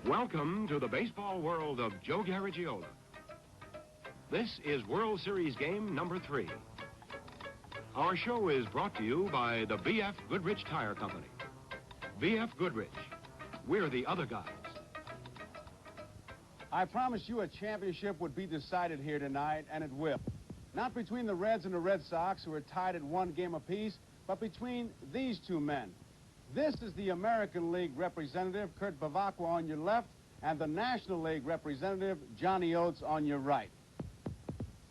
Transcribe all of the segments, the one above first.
Welcome to the baseball world of Joe Garagiola. This is World Series game number 3. Our show is brought to you by the B.F. Goodrich Tire Company. B.F. Goodrich, we're the other guys. I promised you a championship would be decided here tonight, and it will. Not between the Reds and the Red Sox, who are tied at 1 game apiece, but between these two men. This is the American League representative, Kurt Bevacqua, on your left, and the National League representative, Johnny Oates, on your right.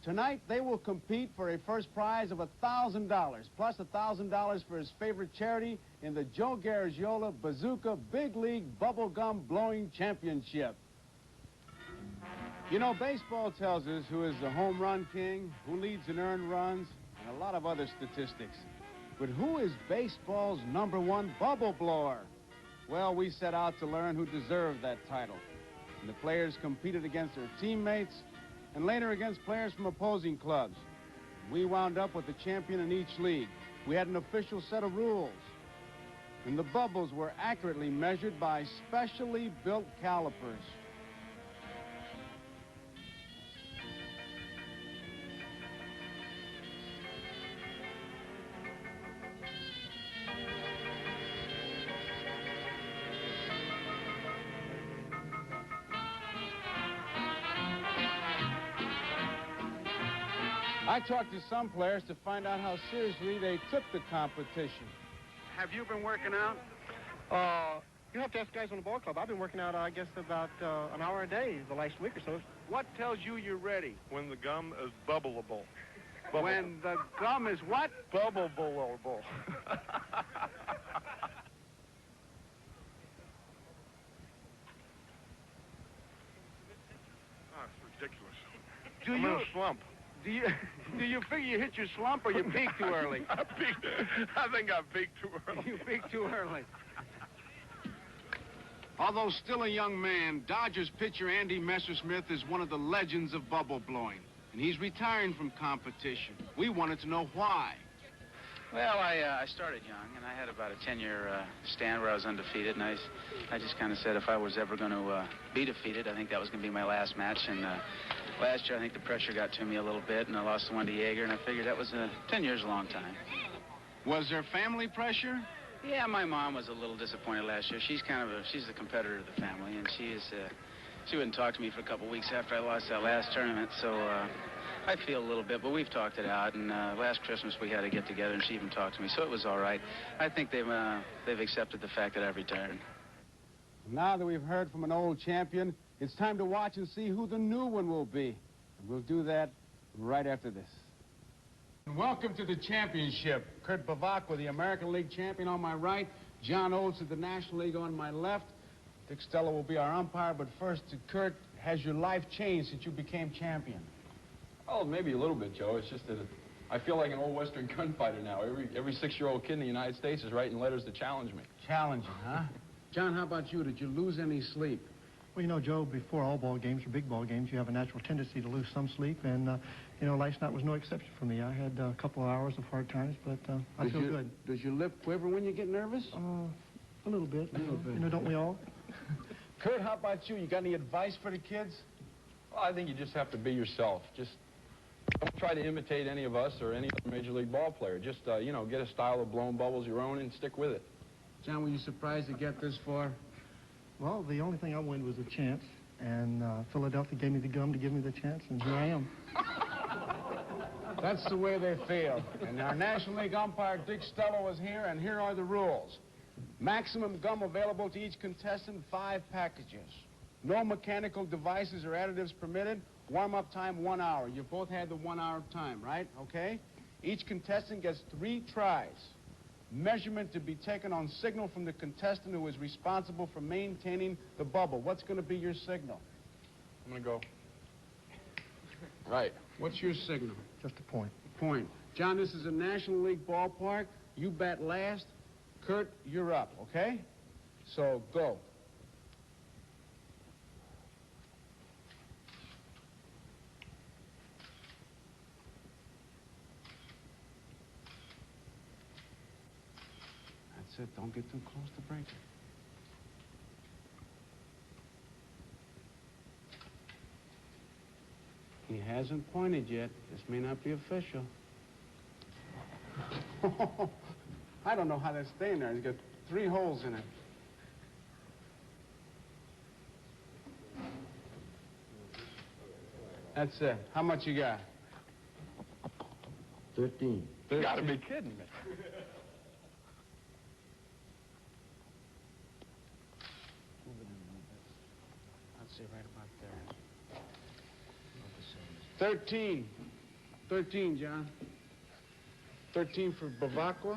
Tonight, they will compete for a first prize of $1,000, plus $1,000 for his favorite charity in the Joe Garagiola Bazooka Big League Bubblegum Blowing Championship. You know, baseball tells us who is the home run king, who leads in earned runs, and a lot of other statistics. But who is baseball's #1 bubble blower? Well, we set out to learn who deserved that title. And the players competed against their teammates and later against players from opposing clubs. We wound up with the champion in each league. We had an official set of rules. And the bubbles were accurately measured by specially built calipers. I talked to some players to find out how seriously they took the competition. Have you been working out? You have to ask guys on the ball club. I've been working out, I guess, about an hour a day the last week or so. What tells you you're ready? When the gum is bubbleable. When the gum is what? Bubbleable. Oh, it's ridiculous. I'm in a slump. Do you figure you hit your slump or you peaked too early? I think I peaked too early. You peaked too early. Although still a young man, Dodgers pitcher Andy Messersmith is one of the legends of bubble blowing. And he's retiring from competition. We wanted to know why. Well, I started young, and I had about a 10-year stand where I was undefeated, and I just kind of said if I was ever going to be defeated, I think that was going to be my last match. And last year, I think the pressure got to me a little bit, and I lost the one to Yeager, and I figured that was 10 years a long time. Was there family pressure? Yeah, my mom was a little disappointed last year. She's she's the competitor of the family, and she wouldn't talk to me for a couple weeks after I lost that last tournament, so I feel a little bit, but we've talked it out, and last Christmas we had to get together, and she even talked to me, so it was all right. I think they've accepted the fact that I've retired. Now that we've heard from an old champion, it's time to watch and see who the new one will be. And we'll do that right after this. Welcome to the championship. Kurt Bevacqua, the American League champion, on my right. John Oates of the National League on my left. Dick Stella will be our umpire, but first to Kurt, has your life changed since you became champion? Oh, maybe a little bit, Joe. It's just that I feel like an old Western gunfighter now. Every 6-year-old kid in the United States is writing letters to challenge me. Challenging, huh? John, how about you? Did you lose any sleep? Well, you know, Joe, before all ball games or big ball games, you have a natural tendency to lose some sleep, and, you know, last night was no exception for me. I had a couple of hours of hard times, but I feel good. Does your lip quiver when you get nervous? A little bit. A little bit. You know, don't we all? Kurt, how about you? You got any advice for the kids? Well, I think you just have to be yourself. Just don't try to imitate any of us or any other Major League ball player. Just, you know, get a style of blowing bubbles your own and stick with it. John, were you surprised to get this far? Well, the only thing I wanted was a chance, and Philadelphia gave me the gum to give me the chance, and here I am. That's the way they feel. And our National League umpire, Dick Stella, was here, and here are the rules. Maximum gum available to each contestant, 5 packages. No mechanical devices or additives permitted. Warm-up time, 1 hour. You both had the 1 hour time, right? Okay? Each contestant gets 3 tries. Measurement to be taken on signal from the contestant who is responsible for maintaining the bubble. What's going to be your signal? I'm going to go. Right. What's your signal? Just a point. Point. John, this is a National League ballpark. You bat last. Kurt, you're up, okay? So, go. That's it. Don't get too close to break it. Hasn't pointed yet. This may not be official. I don't know how that's staying there. He's got 3 holes in it. That's it. How much you got? 13. You gotta be kidding me. I'd say right about there. 13. 13, John. 13 for Bavacqua,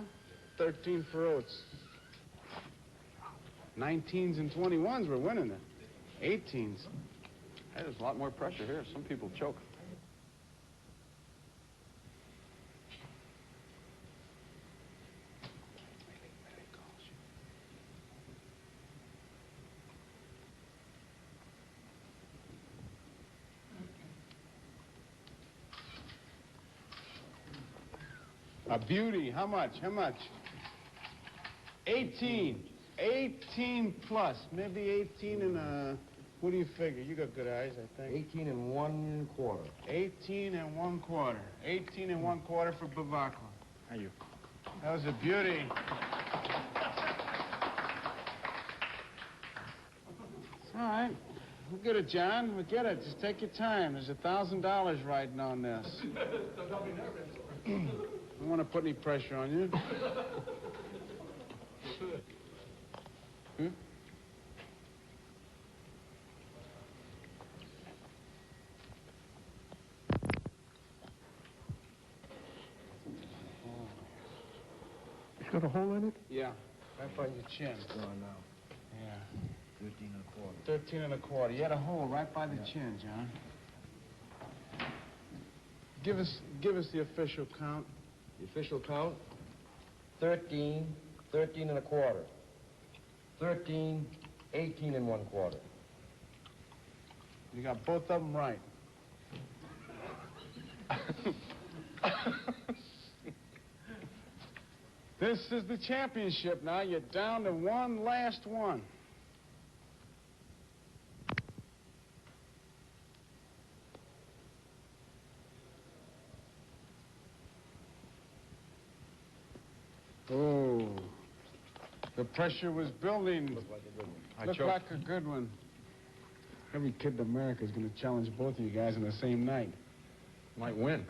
13 for Oates. 19s and 21s we're winning it. 18s. Hey, there's a lot more pressure here. Some people choke. A beauty. How much? How much? 18. 18 plus. Maybe 18 and a... What do you figure? You got good eyes, I think. 18 and 1/4. 18 and 1/4. 18 and 1/4 for Bavacqua. How you? That was a beauty. It's all right. We'll get it, John. We'll get it. Just take your time. There's $1,000 riding on this. I don't want to put any pressure on you. Hmm? It's got a hole in it? Yeah, right by your chin. Gone now. Yeah. 13 and 1/4. 13 and 1/4. You had a hole right by the chin, John. Give us the official count. The official count? 13, 13 and 1/4. 13, 18 and 1/4. You got both of them right. This is the championship now. You're down to one last one. Oh, the pressure was building. Looked like a good one. Looked like a good one. Every kid in America is going to challenge both of you guys on the same night. Might win.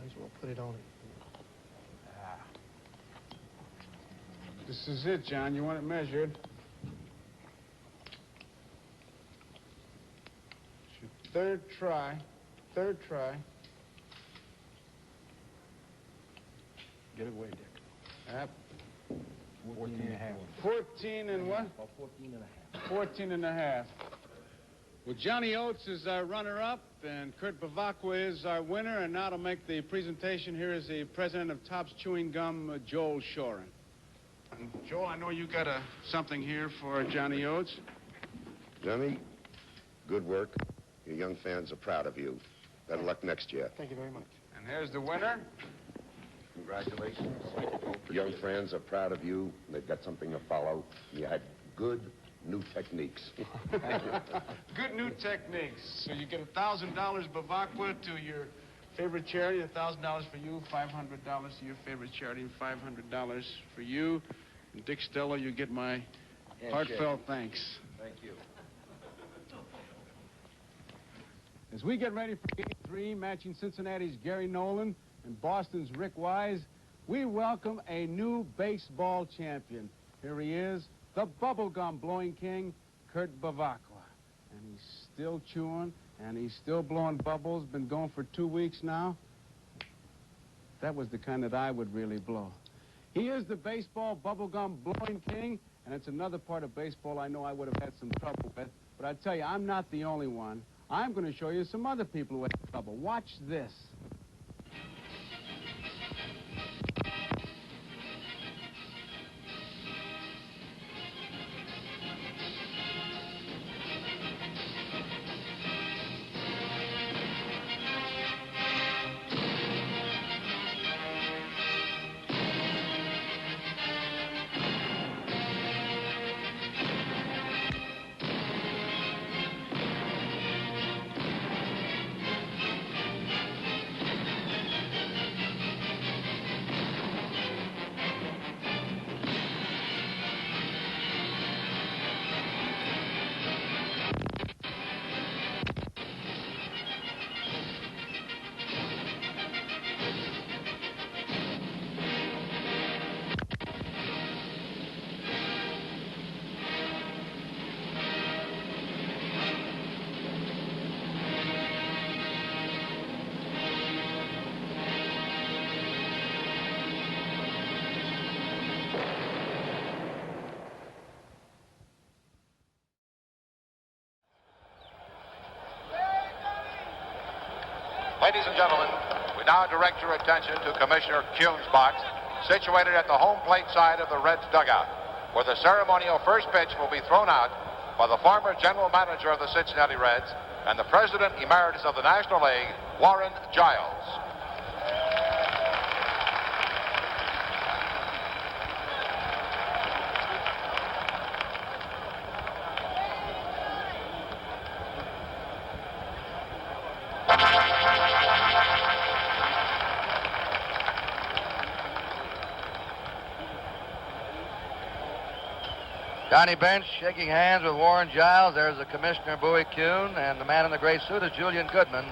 Might as well put it on it. This is it, John. You want it measured. It's your third try. Third try. Get it away, Dick. Yep. 14 and a half. 14 and what? About 14 and a half. 14 and a half. Well, Johnny Oates is our runner-up, and Kurt Bavacqua is our winner. And now to make the presentation, here is the president of Topps Chewing Gum, Joel Shorin. And Joel, I know you got something here for Johnny Oates. Johnny, good work. Your young fans are proud of you. Better luck next year. Thank you very much. And here's the winner. Congratulations. Young fans are proud of you. They've got something to follow. You had good new techniques. Thank you. Good new techniques. So you get $1,000 Bavacqua to your favorite charity, $1,000 for you, $500 to your favorite charity, and $500 for you. And Dick Stella, you get my heartfelt thanks. Thank you. As we get ready for Game 3, matching Cincinnati's Gary Nolan and Boston's Rick Wise, we welcome a new baseball champion. Here he is, the bubblegum blowing king, Kurt Bavacqua. And he's still chewing, and he's still blowing bubbles. Been going for 2 weeks now. That was the kind that I would really blow. He is the baseball bubblegum blowing king, And it's another part of baseball I know I would have had some trouble with. But I tell you, I'm not the only one. I'm going to show you some other people who had trouble. Watch this. Ladies and gentlemen, we now direct your attention to Commissioner Kuhn's box, situated at the home plate side of the Reds dugout, where the ceremonial first pitch will be thrown out by the former general manager of the Cincinnati Reds and the president emeritus of the National League, Warren Giles. Johnny Bench shaking hands with Warren Giles. There's the Commissioner, Bowie Kuhn, and the man in the gray suit is Julian Goodman,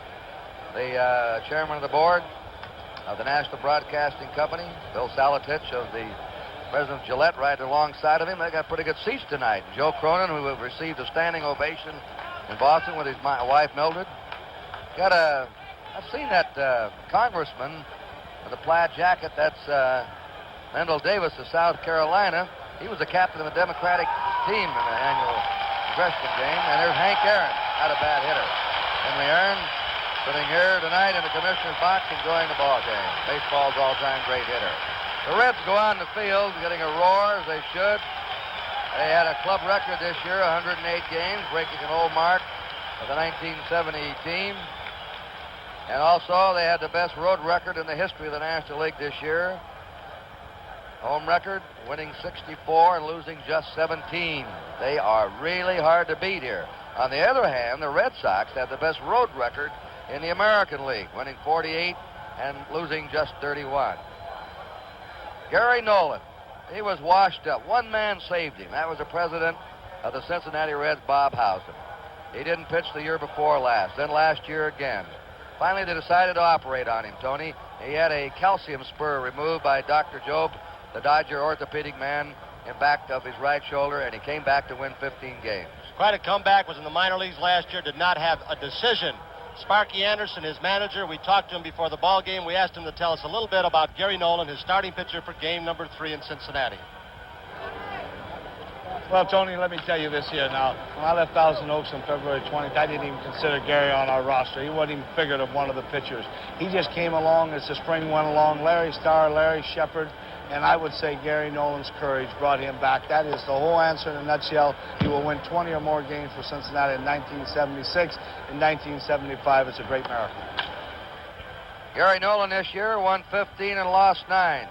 the chairman of the board of the National Broadcasting Company. Bill Salatich of the President Gillette right alongside of him. They got pretty good seats tonight. Joe Cronin, who received a standing ovation in Boston with his wife Mildred. I've seen that congressman with the plaid jacket. That's Mendel Davis of South Carolina. He was the captain of the Democratic team in the annual freshman game. And there's Hank Aaron, not a bad hitter. Henry Aaron sitting here tonight in the commissioner's box enjoying the ball game. Baseball's all-time great hitter. The Reds go on the field getting a roar, as they should. They had a club record this year, 108 games, breaking an old mark of the 1970 team. And also, they had the best road record in the history of the National League this year. Home record, winning 64 and losing just 17. They are really hard to beat here. On the other hand, the Red Sox had the best road record in the American League, winning 48 and losing just 31. Gary Nolan, he was washed up. One man saved him. That was the president of the Cincinnati Reds, Bob Housen. He didn't pitch the year before last, then last year again. Finally, they decided to operate on him, Tony. He had a calcium spur removed by Dr. Job, the Dodger orthopedic man, in back of his right shoulder, and he came back to win 15 games. Quite a comeback. Was in the minor leagues last year, did not have a decision. Sparky Anderson, his manager, we talked to him before the ball game. We asked him to tell us a little bit about Gary Nolan, his starting pitcher for game number 3 in Cincinnati. Well, Tony, let me tell you this here now. When I left Thousand Oaks on February 20th, I didn't even consider Gary on our roster. He wasn't even figured of one of the pitchers. He just came along as the spring went along. Larry Starr, Larry Shepard, and I would say Gary Nolan's courage brought him back. That is the whole answer in a nutshell. He will win 20 or more games for Cincinnati in 1976. In 1975, it's a great miracle. Gary Nolan this year won 15 and lost 9.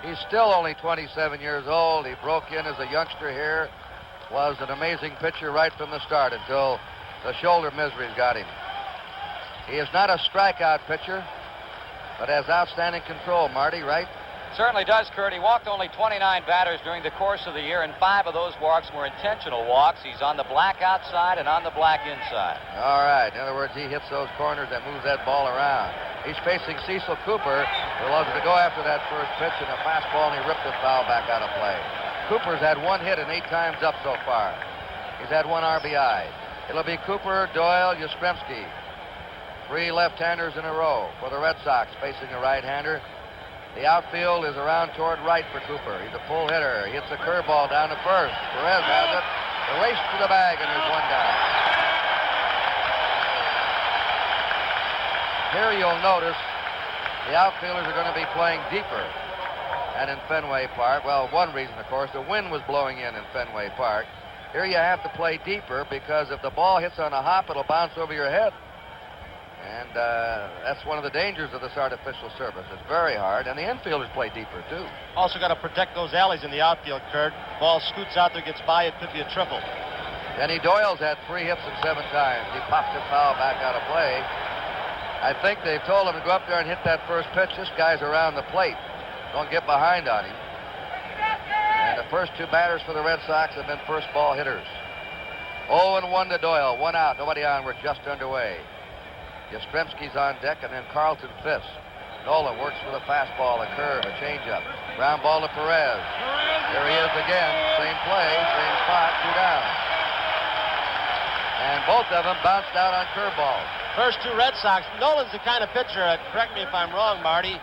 He's still only 27 years old. He broke in as a youngster here. Was an amazing pitcher right from the start until the shoulder miseries got him. He is not a strikeout pitcher, but has outstanding control, Marty, right? Certainly does, Kurt. He walked only 29 batters during the course of the year, and 5 of those walks were intentional walks. He's on the black outside and on the black inside. All right. In other words, he hits those corners and moves that ball around. He's facing Cecil Cooper, who loves to go after that first pitch in a fastball, and he ripped the foul back out of play. Cooper's had 1 hit and 8 times up so far. He's had 1 RBI. It'll be Cooper, Doyle, Yastrzemski. 3 left-handers in a row for the Red Sox facing a right-hander. The outfield is around toward right for Cooper. He's a full hitter. He hits a curveball down to first. Perez has it. The race to the bag, and there's one down. Here you'll notice the outfielders are going to be playing deeper. And in Fenway Park, well, one reason, of course, the wind was blowing in Fenway Park. Here you have to play deeper because if the ball hits on a hop, it'll bounce over your head. And that's one of the dangers of this artificial surface. It's very hard, and the infielders play deeper, too. Also got to protect those alleys in the outfield, Kurt. Ball scoots out there, gets by, it could be a triple. Denny Doyle's had 3 hits in 7 times. He popped it foul back out of play. I think they've told him to go up there and hit that first pitch. This guy's around the plate. Don't get behind on him. And the first 2 batters for the Red Sox have been first ball hitters. 0-1 to Doyle. 1 out, nobody on. We're just underway. Yastrzemski's on deck, and then Carlton fifths. Nolan works with a fastball, a curve, a changeup. Ground ball to Perez. There he is again. Same play, same spot, 2 down. And both of them bounced out on curveballs. First 2 Red Sox. Nolan's the kind of pitcher, correct me if I'm wrong, Marty.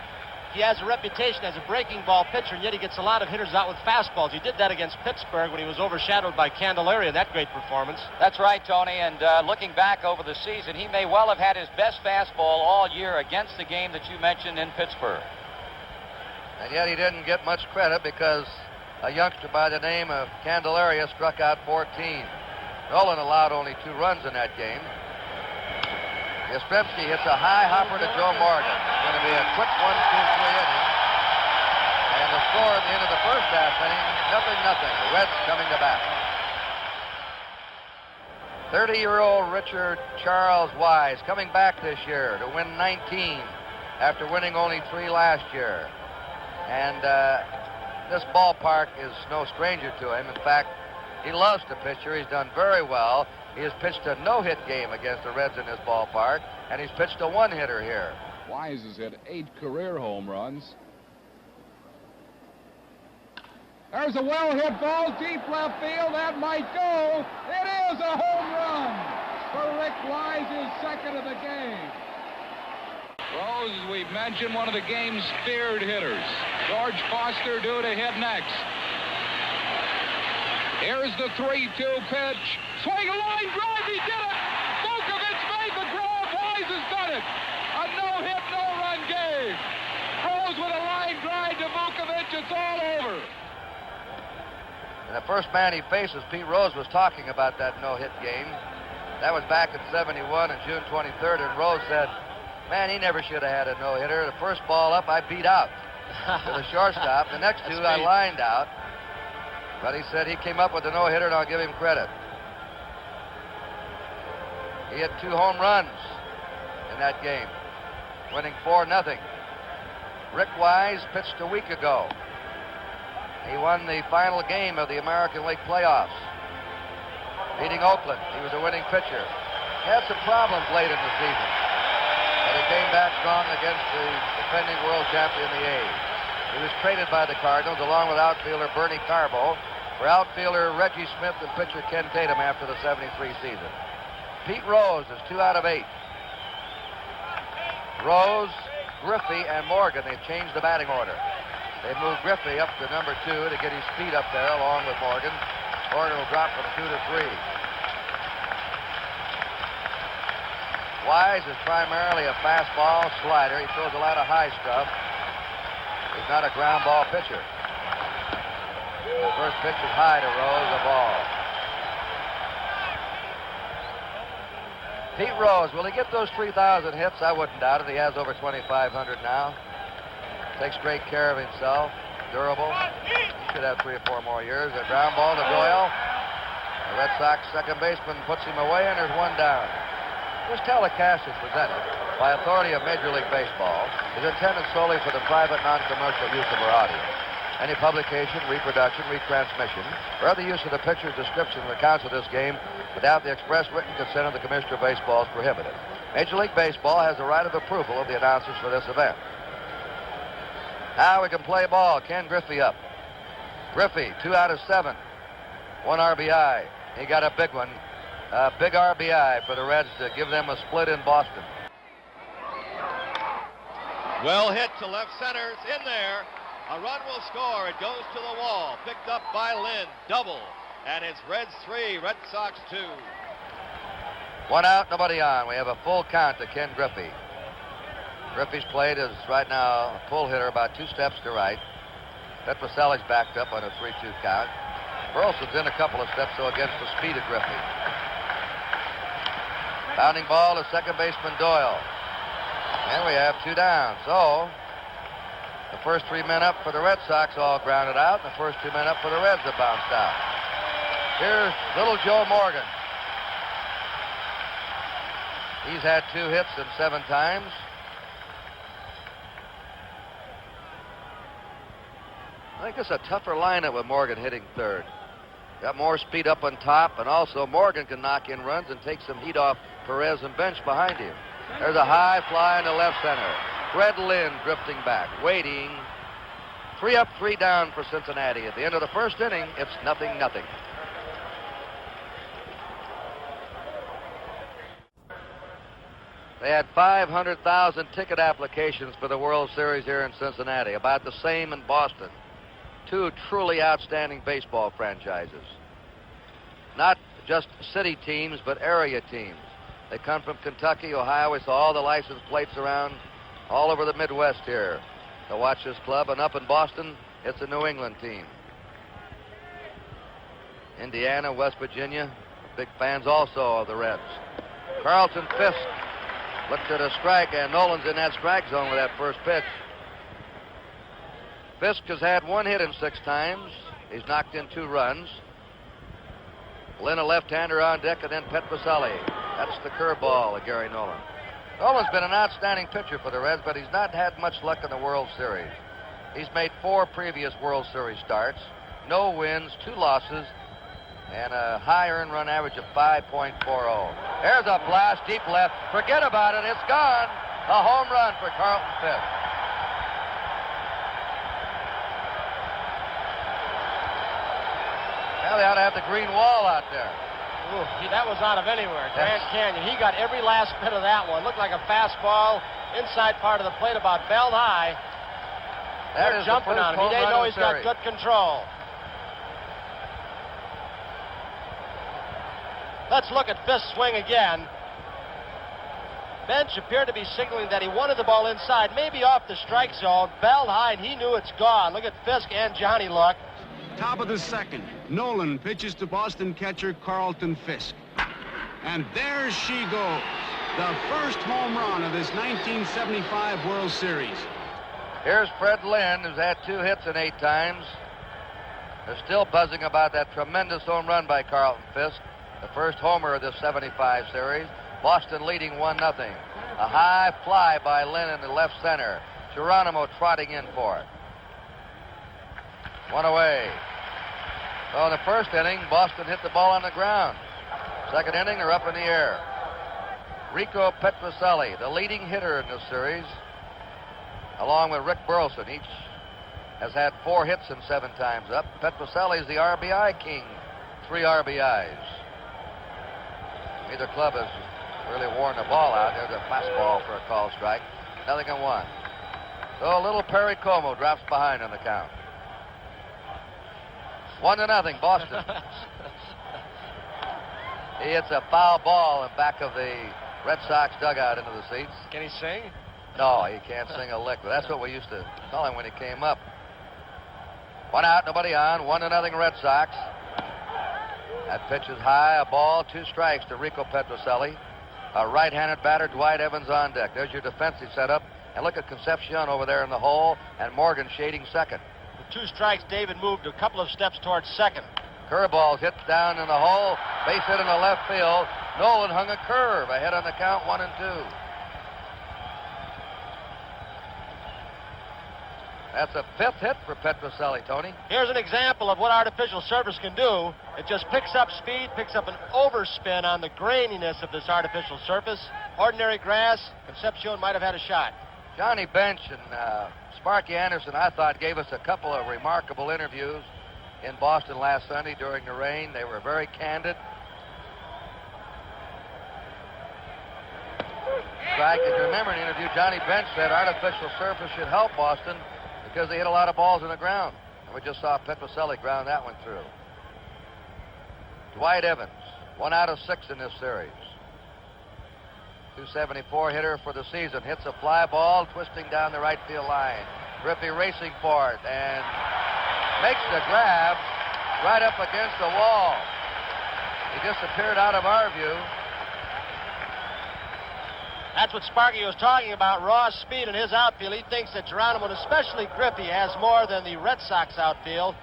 He has a reputation as a breaking ball pitcher, and yet he gets a lot of hitters out with fastballs. He did that against Pittsburgh when he was overshadowed by Candelaria in that great performance. That's right, Tony, and looking back over the season, he may well have had his best fastball all year against the game that you mentioned in Pittsburgh. And yet he didn't get much credit because a youngster by the name of Candelaria struck out 14. Nolan allowed only 2 runs in that game. Yastrzemski hits a high hopper to Joe Morgan. It's going to be a quick 1, 2, 3 inning. And the score at the end of the first half inning, 0-0. The Reds coming to bat. 30-year-old Richard Charles Wise coming back this year to win 19 after winning only 3 last year. And this ballpark is no stranger to him. In fact, he loves to pitch here. He's done very well. He has pitched a no-hit game against the Reds in this ballpark, and he's pitched a 1-hitter here. Wise has hit 8 career home runs. There's a well-hit ball, deep left field. That might go. It is a home run for Rick Wise, his 2nd of the game. Rose, as we've mentioned, one of the game's feared hitters. George Foster due to hit next. Here's the 3-2 pitch. Swing a line drive, he did it! Vukovic made the grab, Wise has done it! A no-hit, no-run game. Rose with a line drive to Vukovic, it's all over. And the first man he faces, Pete Rose, was talking about that no-hit game. That was back in '71 on June 23rd, and Rose said, man, he never should have had a no-hitter. The first ball up, I beat out to the shortstop. The next 2, I lined out. But he said he came up with the no-hitter, and I'll give him credit. He had 2 home runs in that game, winning 4-0. Rick Wise pitched a week ago. He won the final game of the American League playoffs, beating Oakland. He was a winning pitcher. He had some problems late in the season, but he came back strong against the defending world champion, the A's. He was traded by the Cardinals along with outfielder Bernie Carbo for outfielder Reggie Smith and pitcher Ken Tatum after the '73 season. Pete Rose is 2 out of 8. Rose, Griffey, and Morgan, they've changed the batting order. They've moved Griffey up to number 2 to get his speed up there along with Morgan. Morgan will drop from 2 to 3. Wise is primarily a fastball slider. He throws a lot of high stuff. He's not a ground ball pitcher. The first pitch is high to Rose, a ball. Pete Rose, will he get those 3,000 hits? I wouldn't doubt it. He has over 2,500 now. Takes great care of himself. Durable. He should have 3 or 4 more years. A ground ball to Doyle. The Red Sox second baseman puts him away, and there's 1 down. This telecast is presented by authority of Major League Baseball. Is intended solely for the private, non-commercial use of our audience. Any publication, reproduction, retransmission, or other use of the pictures, descriptions, and accounts of this game without the express written consent of the Commissioner of Baseball is prohibited. Major League Baseball has the right of approval of the announcers for this event. Now we can play ball. Ken Griffey up. Griffey, 2 out of 7. 1 RBI. He got a big one. A big RBI for the Reds to give them a split in Boston. Well hit to left center. It's in there. A run will score. It goes to the wall. Picked up by Lynn. Double. And it's Reds 3, Red Sox 2. 1 out, nobody on. We have a full count to Ken Griffey. Griffey's plate is right now a pull hitter about 2 steps to right. Petroselli's backed up on a 3-2 count. Burleson's in a couple of steps, so against the speed of Griffey. Pounding ball to second baseman Doyle. And we have 2 down. So the first 3 men up for the Red Sox all grounded out, and the first 2 men up for the Reds have bounced out. Here's little Joe Morgan. He's had 2 hits in 7 times. I think it's a tougher lineup with Morgan hitting third. Got more speed up on top, and also Morgan can knock in runs and take some heat off Perez and Bench behind him. There's a high fly into left center. Fred Lynn drifting back, waiting. 3 up, 3 down for Cincinnati. At the end of the first inning, it's 0-0. They had 500,000 ticket applications for the World Series here in Cincinnati, about the same in Boston. 2 truly outstanding baseball franchises. Not just city teams, but area teams. They come from Kentucky, Ohio. We saw all the license plates around all over the Midwest here to watch this club. And up in Boston, it's a New England team. Indiana, West Virginia, big fans also of the Reds. Carlton Fisk looked at a strike, and Nolan's in that strike zone with that first pitch. Fisk has had 1 hit in 6 times. He's knocked in 2 runs. Lynn, a left-hander on deck, and then Petroselli. That's the curveball of Gary Nolan. Nolan's been an outstanding pitcher for the Reds, but he's not had much luck in the World Series. He's made 4 previous World Series starts, no wins, 2 losses, and a high earned run average of 5.40. There's a blast deep left. Forget about it. It's gone. A home run for Carlton Fisk. Well, they ought to have the green wall out there. Ooh, that was out of anywhere. Grand Canyon. He got every last bit of that one. Looked like a fastball inside part of the plate about belt high. They're jumping on him. They know he's got good control. Let's look at Fisk's swing again. Bench appeared to be signaling that he wanted the ball inside, maybe off the strike zone. Belt high, and he knew it's gone. Look at Fisk and Johnny look. Top of the second, Nolan pitches to Boston catcher Carlton Fisk. And there she goes. The first home run of this 1975 World Series. Here's Fred Lynn, who's had 2 hits in 8 times. They're still buzzing about that tremendous home run by Carlton Fisk, the first homer of this 75 series. Boston leading 1-0. A high fly by Lynn in the left center. Geronimo trotting in for it. 1 away. So in the first inning, Boston hit the ball on the ground. Second inning, they're up in the air. Rico Petroselli, the leading hitter in this series, along with Rick Burleson. Each has had 4 hits in 7 times up. Petroselli is the RBI king, 3 RBIs. Neither club has really worn the ball out. There's a fastball for a call strike. 0-1. So little Perry Como drops behind on the count. 1-0, Boston. He hits a foul ball in back of the Red Sox dugout into the seats. Can he sing? No, he can't sing a lick. That's what we used to call him when he came up. 1 out, nobody on. 1-0 Red Sox. That pitch is high, a ball, 2 strikes to Rico Petroselli. A right-handed batter, Dwight Evans on deck. There's your defensive setup. And look at Concepcion over there in the hole, and Morgan shading second. With 2 strikes, David moved a couple of steps towards second. Curveball hit down in the hole. Base hit in the left field. Nolan hung a curve ahead on the count, 1-2. That's a 5th hit for Petroselli, Tony. Here's an example of what artificial surface can do. It just picks up speed, picks up an overspin on the graininess of this artificial surface. Ordinary grass, Concepcion might have had a shot. Johnny Bench and Sparky Anderson, I thought, gave us a couple of remarkable interviews in Boston last Sunday during the rain. They were very candid. strike. If you remember in the interview, Johnny Bench said artificial surface should help Boston because they hit a lot of balls in the ground. And we just saw Petrocelli ground that one through. Dwight Evans, 1 out of 6 in this series. 274 hitter for the season. Hits a fly ball twisting down the right field line. Griffey racing for it and makes the grab right up against the wall. He disappeared out of our view. That's what Sparky was talking about, raw speed in his outfield. He thinks that Geronimo, and especially Griffey, has more than the Red Sox outfield.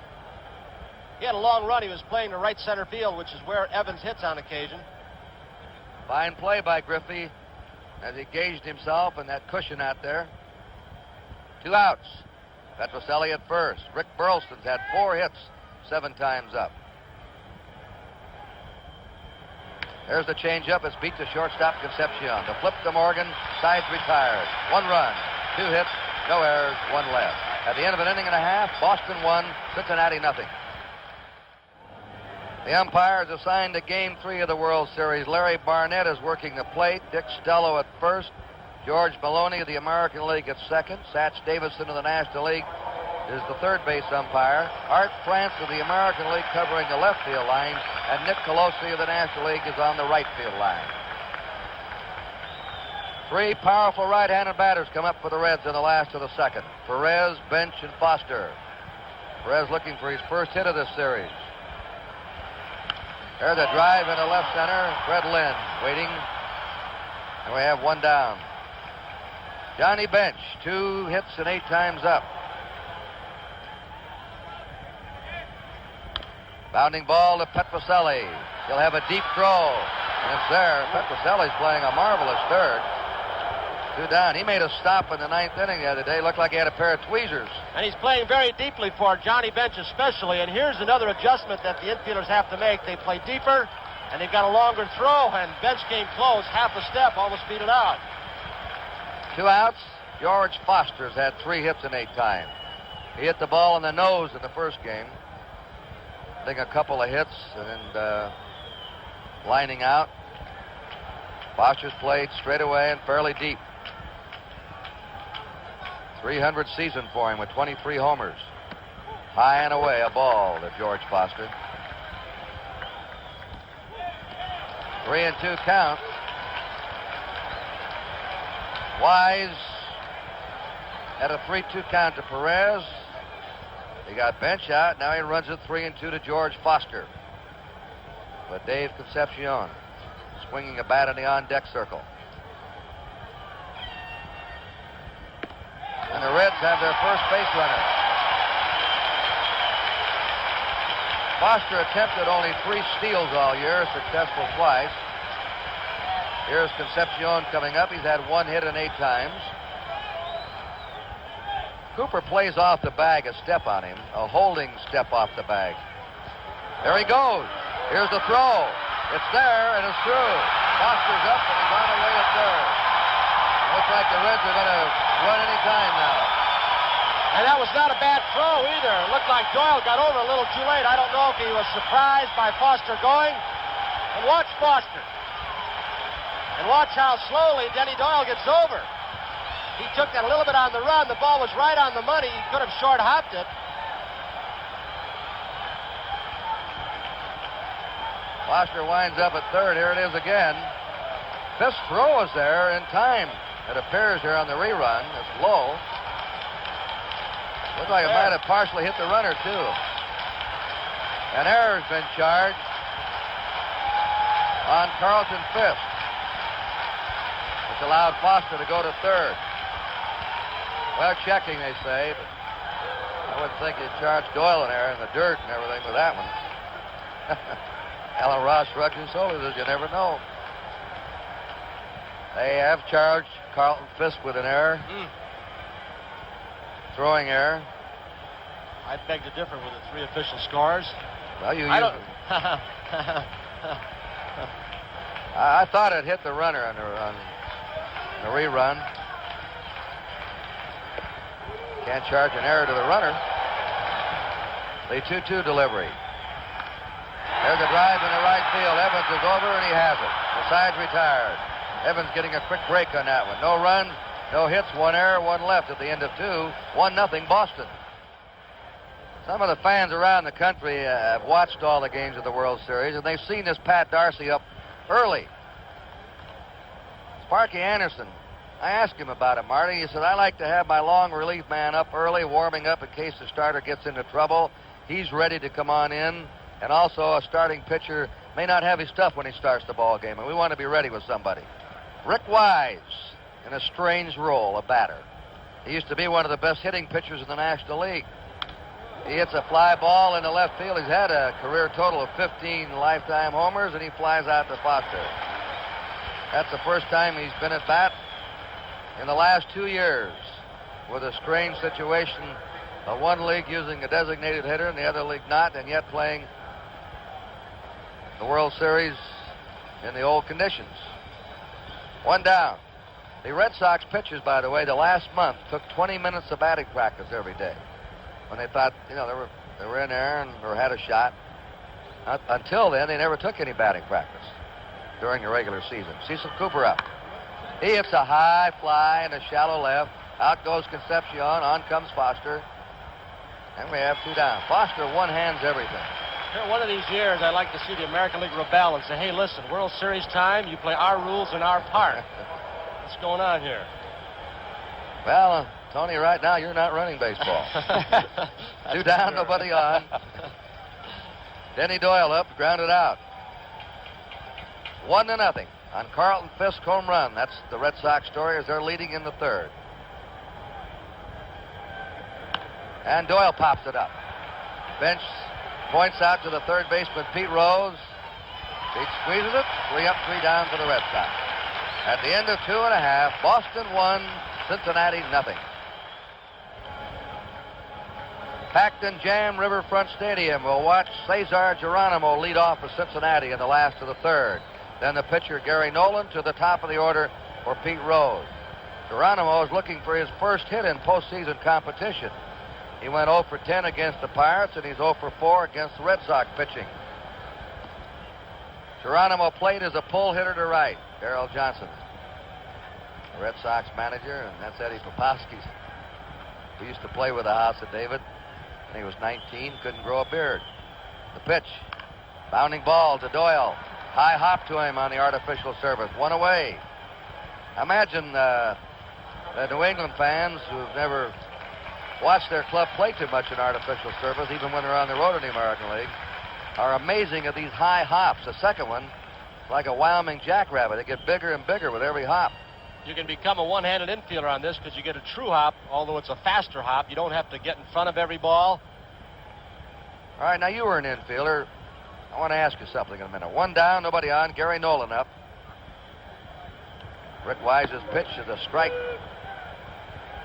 He had a long run. He was playing the right center field, which is where Evans hits on occasion. Fine play by Griffey as he gauged himself and that cushion out there. 2 outs. Petrocelli at first. Rick Burleston's had 4 hits, 7 times up. There's the changeup. It's beat to shortstop Concepcion. The flip to Morgan. Sides retired. 1 run, 2 hits, no errors, 1 left. At the end of an inning and a half, Boston 1, Cincinnati nothing. The umpire is assigned to Game 3 of the World Series. Larry Barnett is working the plate. Dick Stello at first. George Maloney of the American League at second. Satch Davison of the National League is the third base umpire. Art France of the American League covering the left field line. And Nick Colosi of the National League is on the right field line. 3 powerful right-handed batters come up for the Reds in the last of the second. Perez, Bench, and Foster. Perez looking for his first hit of this series. There's a drive into left center. Fred Lynn waiting. And we have 1 down. Johnny Bench, 2 hits and 8 times up. Bounding ball to Petrocelli. He'll have a deep throw. And it's there. Petrocelli's playing a marvelous third. 2 down. He made a stop in the 9th inning the other day. Looked like he had a pair of tweezers. And he's playing very deeply for Johnny Bench especially. And here's another adjustment that the infielders have to make. They play deeper, and they've got a longer throw. And Bench came close, half a step, almost beat it out. 2 outs. George Foster's had 3 hits in 8 times. He hit the ball in the nose in the first game. I think a couple of hits and lining out. Foster's played straight away and fairly deep. 300 season for him with 23 homers. High and away, a ball to George Foster. 3-2 count. Wise had a 3-2 count to Perez. He got Bench out. Now he runs it 3-2 to George Foster. But Dave Concepcion swinging a bat in the on-deck circle. And the Reds have their first base runner. Foster attempted only 3 steals all year, successful twice. Here's Concepcion coming up. He's had 1 hit in 8 times. Cooper plays off the bag a step on him, a holding step off the bag. There he goes. Here's the throw. It's there, and it's through. Foster's up, and he's on the way to third. Looks like the Reds are going to run any time now. And that was not a bad throw either. It looked like Doyle got over a little too late. I don't know if he was surprised by Foster going. And watch Foster. And watch how slowly Denny Doyle gets over. He took that a little bit on the run. The ball was right on the money. He could have short-hopped it. Foster winds up at third. Here it is again. This throw is there in time. It appears here on the rerun. It's low. Looks like it might have partially hit the runner, too. An error's been charged on Carlton Fisk, which allowed Foster to go to third. Well, checking, they say, but I wouldn't think they'd charge Doyle an error in the dirt and everything with that one. Alan Ross shrugs his shoulders, as you never know. They have charged Carlton Fisk with an error. Throwing error. I beg to differ with the 3 official scores. Well, I don't... I thought it hit the runner on the rerun. Can't charge an error to the runner. The 2-2 delivery. There's a drive in the right field. Evans is over, and he has it. The side's retired. Evans getting a quick break on that one. No runs, no hits, 1 error, 1 left at the end of 2. 1-0 Boston. Some of the fans around the country have watched all the games of the World Series, and they've seen this Pat Darcy up early. Sparky Anderson, I asked him about it, Marty. He said, I like to have my long relief man up early, warming up in case the starter gets into trouble. He's ready to come on in, and also a starting pitcher may not have his stuff when he starts the ball game, and we want to be ready with somebody. Rick Wise, in a strange role, a batter. He used to be one of the best hitting pitchers in the National League. He hits a fly ball into left field. He's had a career total of 15 lifetime homers, and he flies out to Foster. That's the first time he's been at bat in the last 2 years with a strange situation. One league using a designated hitter and the other league not, and yet playing the World Series in the old conditions. 1 down. The Red Sox pitchers, by the way, the last month took 20 minutes of batting practice every day when they thought, they were in there or had a shot. Until then, they never took any batting practice during the regular season. Cecil Cooper up. He hits a high fly in the shallow left. Out goes Concepcion. On comes Foster. And we have 2 down. Foster one-hands everything. Here, one of these years, I'd like to see the American League rebel and say, hey, listen, World Series time, you play our rules in our park. What's going on here? Well, Tony, right now you're not running baseball. 2 down, nobody on. Denny Doyle up, grounded out. 1-0 on Carlton Fisk home run. That's the Red Sox story as they're leading in the 3rd. And Doyle pops it up. Bench points out to the 3rd baseman, Pete Rose. Pete squeezes it. 3 up, 3 down for the Red Sox. At the end of 2.5, Boston 1, Cincinnati 0. Packed and jammed Riverfront Stadium. We'll watch Cesar Geronimo lead off for Cincinnati in the last of the 3rd. Then the pitcher, Gary Nolan, to the top of the order for Pete Rose. Geronimo is looking for his first hit in postseason competition. He went 0 for 10 against the Pirates, and he's 0 for 4 against the Red Sox pitching. Geronimo played as a pull hitter to right. Darrell Johnson, the Red Sox manager, and that's Eddie Popowski. We used to play with the house at David. When he was 19, couldn't grow a beard. The pitch, bounding ball to Doyle. High hop to him on the artificial surface. 1 away. Imagine the New England fans who've never watched their club play too much in artificial surface, even when they're on the road in the American League, are amazing at these high hops. The second one, like a Wyoming jackrabbit. They get bigger and bigger with every hop. You can become a one-handed infielder on this because you get a true hop, although it's a faster hop. You don't have to get in front of every ball. All right, now you were an infielder. I want to ask you something in a minute. 1 down, nobody on. Gary Nolan up. Rick Wise's pitch is a strike.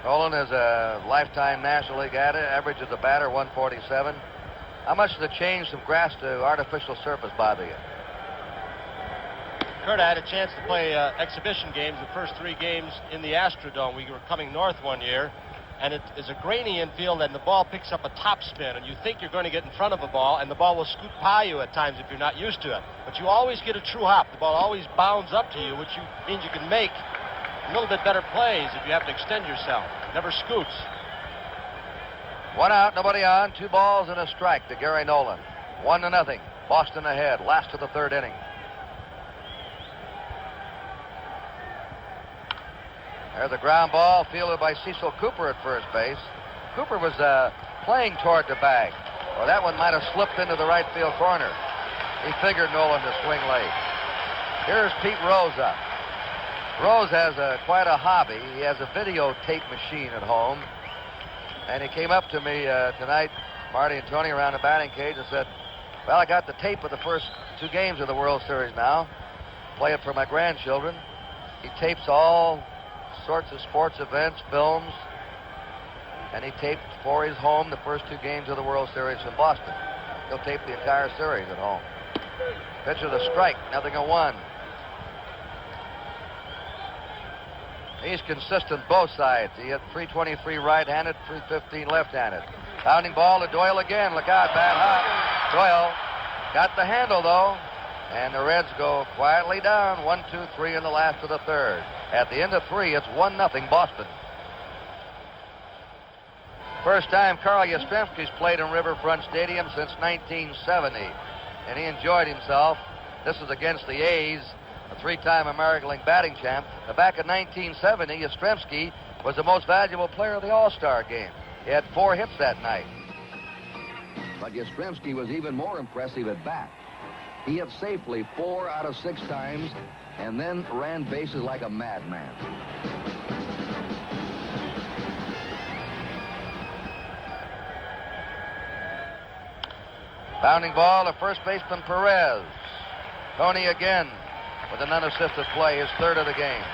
Nolan is a lifetime National League average as a batter, 147. How much does the change from grass to artificial surface bother you? Kurt, I had a chance to play exhibition games, the first 3 games in the Astrodome. We were coming north one year, and it is a grainy infield, and the ball picks up a topspin, and you think you're going to get in front of a ball, and the ball will scoot by you at times if you're not used to it. But you always get a true hop. The ball always bounds up to you, which means you can make a little bit better plays if you have to extend yourself. Never scoots. 1 out, nobody on. 2 balls and a strike to Gary Nolan. 1-0. Boston ahead. Last of the 3rd inning. There's a ground ball fielded by Cecil Cooper at first base. Cooper was playing toward the bag, or that one might have slipped into the right field corner. He figured Nolan to swing late. Here's Pete Rose up. Rose has quite a hobby. He has a videotape machine at home. And he came up to me tonight, Marty and Tony, around the batting cage and said, well, I got the tape of the first 2 games of the World Series now. Play it for my grandchildren. He tapes all sorts of sports events, films, and he taped for his home the first 2 games of the World Series in Boston. He'll tape the entire series at home. Pitch with a strike, 0-1. He's consistent both sides. He hit 323 right-handed, 315 left-handed. Pounding ball to Doyle again. Look out, bad hop. Doyle got the handle, though. And the Reds go quietly down, 1, 2, 3 in the last of the third. At the end of 3, it's 1-0 Boston. First time Carl Yastrzemski's played in Riverfront Stadium since 1970, and he enjoyed himself. This is against the A's, a 3-time American League batting champ. Back in 1970, Yastrzemski was the most valuable player of the All-Star game. He had 4 hits that night. But Yastrzemski was even more impressive at bat. He hit safely 4 out of 6 times and then ran bases like a madman. Bounding ball to first baseman Perez. Tony again with an unassisted play, his 3rd of the game.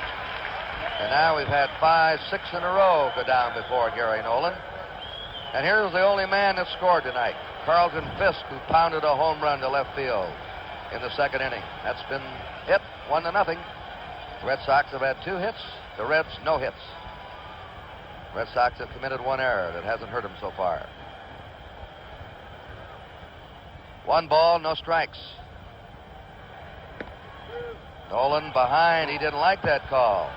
And now we've had 5, 6 in a row go down before Gary Nolan. And here's the only man that scored tonight, Carlton Fisk, who pounded a home run to left field in the 2nd inning. That's been hit, 1-0. The Red Sox have had 2 hits, the Reds no hits. Red Sox have committed 1 error that hasn't hurt them so far. 1 ball, no strikes. Nolan behind, he didn't like that call.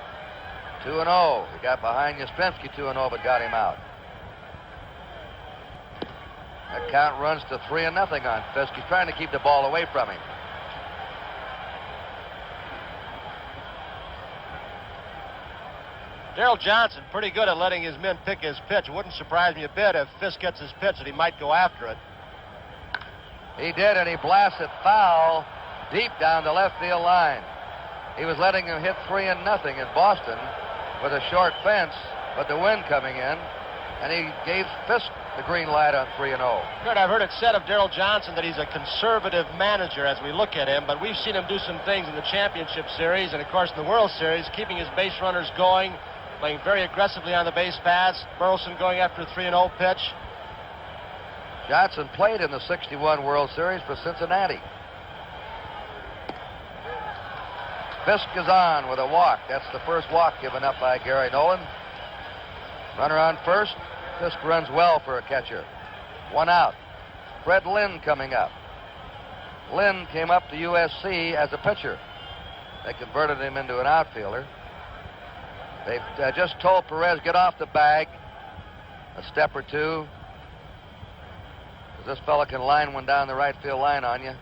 2-0. He got behind Yastrzemski 2-0, but got him out. That count runs to 3-0 on Fisk. He's trying to keep the ball away from him. Daryl Johnson pretty good at letting his men pick his pitch. It wouldn't surprise me a bit if Fisk gets his pitch that he might go after it. He did, and he blasted foul deep down the left field line. He was letting him hit 3-0 in Boston with a short fence, but the wind coming in, and he gave Fisk the green light on 3-0. Good. I've heard it said of Daryl Johnson that he's a conservative manager as we look at him, but we've seen him do some things in the championship series and, of course, in the World Series, keeping his base runners going, playing very aggressively on the base paths. Burleson going after a 3-0 pitch. Johnson played in the '61 World Series for Cincinnati. Fisk is on with a walk. That's the first walk given up by Gary Nolan. Runner on first. Fisk runs well for a catcher. 1 out. Fred Lynn coming up. Lynn came up to USC as a pitcher. They converted him into an outfielder. They've just told Perez, get off the bag a step or two. This fella can line one down the right field line on you.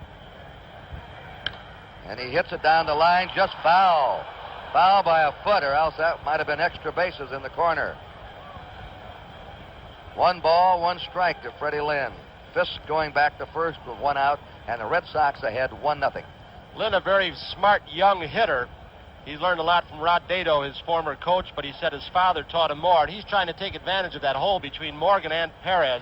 And he hits it down the line, just foul. Foul by a foot, or else that might have been extra bases in the corner. 1 ball, 1 strike to Freddie Lynn. Fisk going back to first with 1 out, and the Red Sox ahead 1-0. Lynn, a very smart young hitter. He's learned a lot from Rod Dedeaux, his former coach, but he said his father taught him more, and he's trying to take advantage of that hole between Morgan and Perez.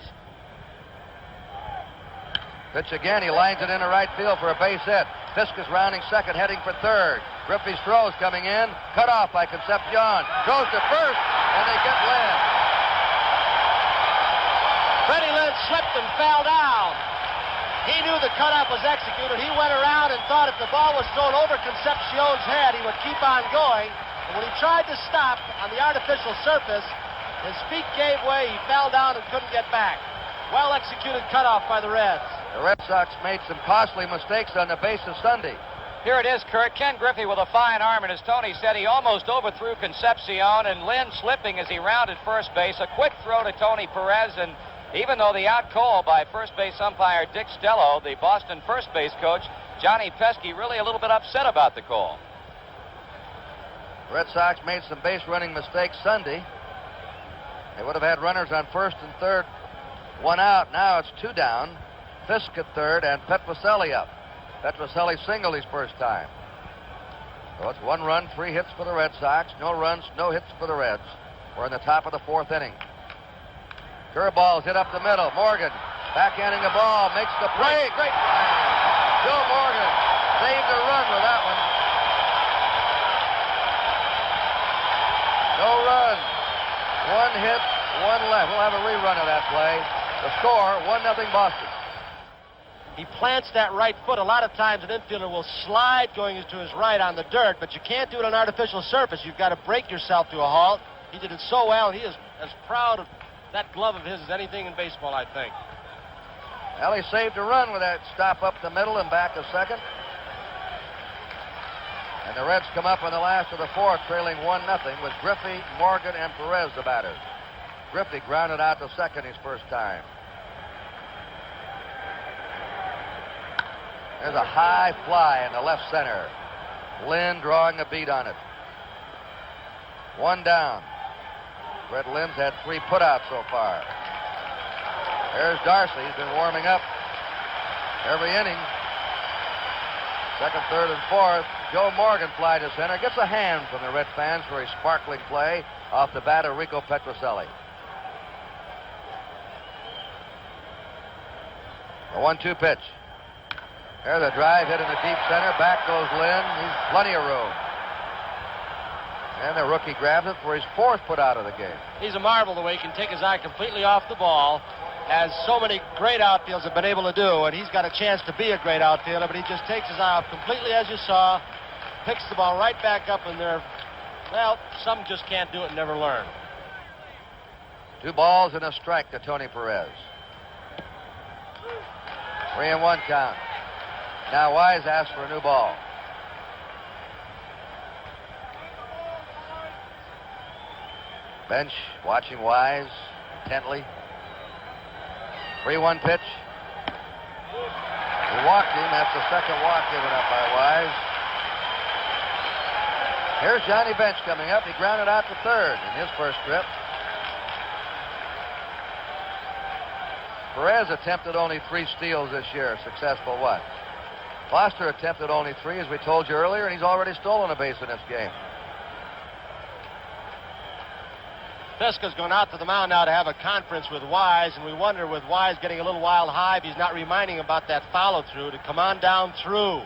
Pitch again, he lines it into right field for a base hit. Fisk is rounding second, heading for third. Griffey's throws coming in, cut off by Concepcion. Goes to first, and they get Lynn. Freddie Lynn slipped and fell down. He knew the cutoff was executed. He went around and thought if the ball was thrown over Concepcion's head, he would keep on going. And when he tried to stop on the artificial surface, his feet gave way. He fell down and couldn't get back. Well executed cutoff by the Reds. The Red Sox made some costly mistakes on the base of Sunday. Here it is, Kurt. Ken Griffey with a fine arm, and as Tony said, he almost overthrew Concepcion, and Lynn slipping as he rounded first base. A quick throw to Tony Perez, and even though the out call by first base umpire Dick Stello, the Boston first base coach, Johnny Pesky, really a little bit upset about the call. The Red Sox made some base running mistakes Sunday. They would have had runners on first and third, 1 out. Now it's 2 down. Fisk at third and Petrocelli up. Petrocelli singled his first time. So it's 1 run, 3 hits for the Red Sox. No runs, no hits for the Reds. We're in the top of the 4th inning. Curveball's hit up the middle. Morgan backhanding the ball, makes the play. Great play. Joe Morgan saved the run with that one. No run. 1 hit, 1 left. We'll have a rerun of that play. The score, 1-0 Boston. He plants that right foot. A lot of times an infielder will slide going to his right on the dirt, but you can't do it on artificial surface. You've got to break yourself to a halt. He did it so well. He is as proud of that glove of his as anything in baseball, I think. Well, he saved a run with that stop up the middle and back a second. And the Reds come up in the last of the fourth, trailing 1-0 with Griffey, Morgan, and Perez the batters. Griffey grounded out to second his first time. There's a high fly in the left center. Lynn drawing a beat on it. 1 down. Fred Lynn's had 3 putouts so far. There's Darcy. He's been warming up every inning. Second, third, and fourth. Joe Morgan fly to center. Gets a hand from the Red fans for a sparkling play off the bat of Rico Petrocelli. A 1-2 pitch. There's a drive hit in the deep center. Back goes Lynn. He's plenty of room. And the rookie grabs it for his 4th putout of the game. He's a marvel the way he can take his eye completely off the ball, as so many great outfielders have been able to do, and he's got a chance to be a great outfielder, but he just takes his eye off completely, as you saw, picks the ball right back up in there. Well, some just can't do it and never learn. 2 balls and a strike to Tony Perez. 3-1 count. Now Wise asks for a new ball. Bench watching Wise intently. 3-1 pitch. He walked him. That's the second walk given up by Wise. Here's Johnny Bench coming up. He grounded out to third in his first trip. Perez attempted only 3 steals this year. Successful 1. Foster attempted only 3, as we told you earlier, and he's already stolen a base in this game. Fiska's going out to the mound now to have a conference with Wise, and we wonder, with Wise getting a little wild high, if he's not reminding him about that follow-through to come on down through.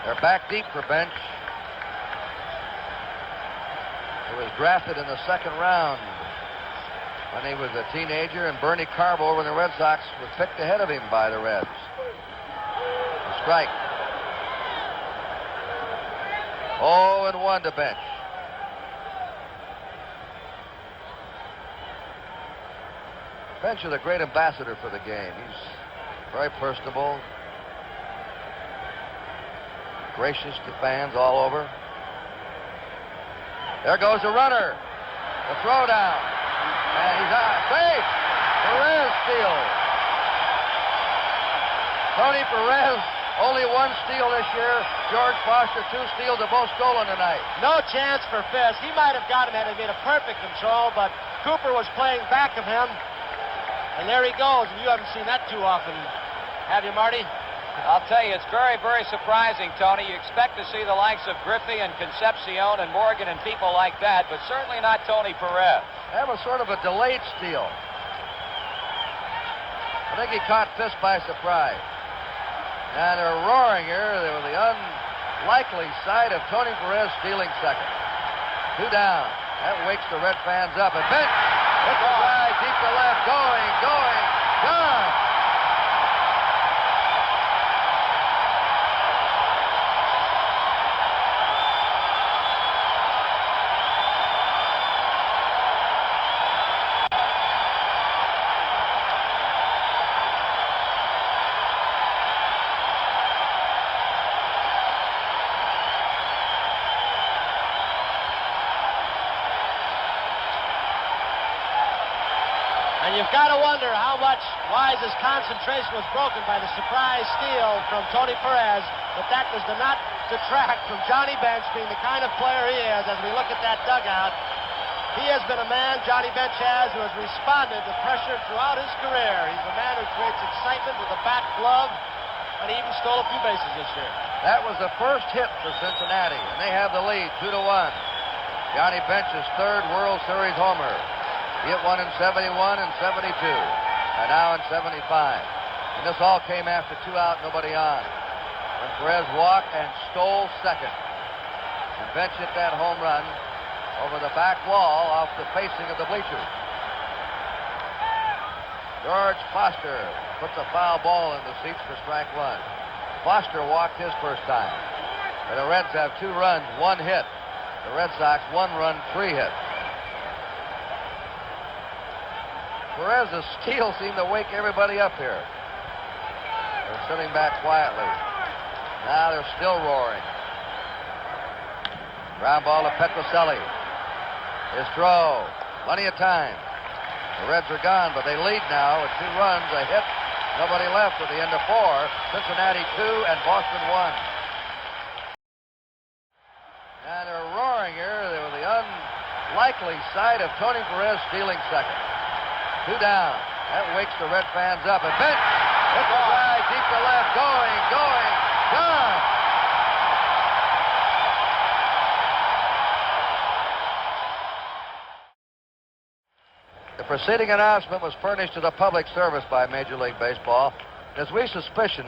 They're back deep for Bench. He was drafted in the 2nd round when he was a teenager, and Bernie Carbo over the Red Sox was picked ahead of him by the Reds. A strike. 0-1 to Bench. Bench is a great ambassador for the game. He's very personable, gracious to fans all over. There goes the runner. The throw down. And he's out. Safe. Perez steals. Tony Perez, only 1 steal this year. George Foster, 2 steals, are both stolen tonight. No chance for Fisk. He might have got him had he made a perfect control, but Cooper was playing back of him. And there he goes, and you haven't seen that too often, have you, Marty? I'll tell you, it's very, very surprising, Tony. You expect to see the likes of Griffey and Concepcion and Morgan and people like that, but certainly not Tony Perez. That was sort of a delayed steal. I think he caught Fisk by surprise. And they're roaring here. They were the unlikely sight of Tony Perez stealing second. 2 down. That wakes the Red fans up. And Bench hits a drive deep to left. Going, gone. And you've got to wonder how much Wise's concentration was broken by the surprise steal from Tony Perez, but that does not detract from Johnny Bench being the kind of player he is. As we look at that dugout, he has been a man, Johnny Bench has, who has responded to pressure throughout his career. He's a man who creates excitement with a bat glove, and he even stole a few bases this year. That was the first hit for Cincinnati, and they have the lead, 2-1. Johnny Bench's 3rd World Series homer. He hit one in 71 and 72, and now in 75. And this all came after 2 out, nobody on, when Perez walked and stole second. And Bench hit that home run over the back wall off the facing of the bleachers. George Foster puts a foul ball in the seats for strike 1. Foster walked his first time. And the Reds have 2 runs, 1 hit. The Red Sox 1 run, 3 hits. Perez's steal seemed to wake everybody up here. They're sitting back quietly. Now they're still roaring. Ground ball to Petrocelli. His throw. Plenty of time. The Reds are gone, but they lead now with 2 runs, a hit, nobody left at the end of 4. Cincinnati 2 and Boston 1. And they're roaring here. They were the unlikely sight of Tony Perez stealing second. 2 down. That wakes the Red fans up. And Bench hits a drive deep to left. Going, gone. The preceding announcement was furnished to the public service by Major League Baseball. As we suspicion,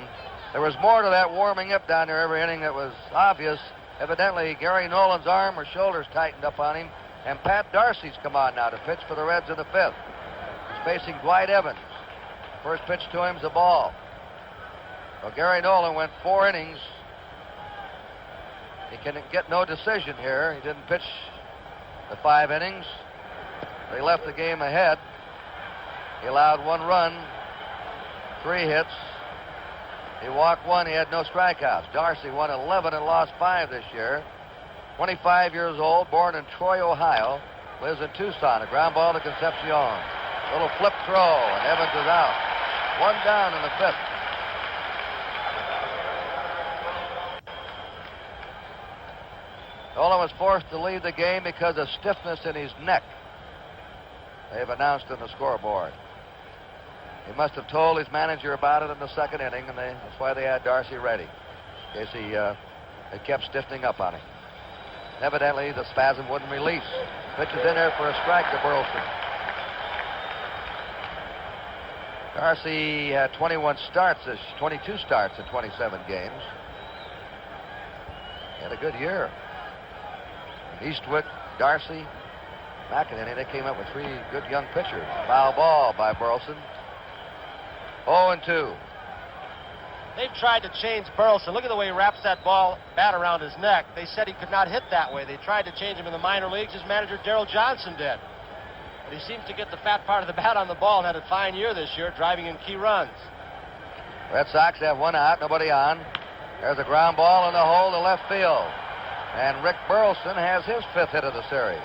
there was more to that warming up down there every inning that was obvious. Evidently, Gary Nolan's arm or shoulders tightened up on him, and Pat Darcy's come on now to pitch for the Reds in the 5th. He's facing Dwight Evans. First pitch to him's a ball. Well, Gary Nolan went 4 innings. He can get no decision here. He didn't pitch the 5 innings. They left the game ahead. He allowed 1 run, 3 hits. He walked 1. He had no strikeouts. Darcy won 11 and lost 5 this year. 25 years old, born in Troy, Ohio. Lives in Tucson. A ground ball to Concepcion. Little flip throw, and Evans is out. 1 down in the 5th. Nolan was forced to leave the game because of stiffness in his neck. They've announced in the scoreboard. He must have told his manager about it in the 2nd inning, and that's why they had Darcy ready, in case they kept stiffening up on him. Evidently, the spasm wouldn't release. Pitches in there for a strike to Burleson. Darcy had 22 starts in 27 games. He had a good year. Eastwood, Darcy, McEnany, they came up with 3 good young pitchers. Foul ball by Burleson. 0-2. They've tried to change Burleson. Look at the way he wraps that bat around his neck. They said he could not hit that way. They tried to change him in the minor leagues. His manager, Darrell Johnson, did. But he seems to get the fat part of the bat on the ball and had a fine year this year, driving in key runs. Red Sox have 1 out, nobody on. There's a ground ball in the hole to left field. And Rick Burleson has his 5th hit of the series.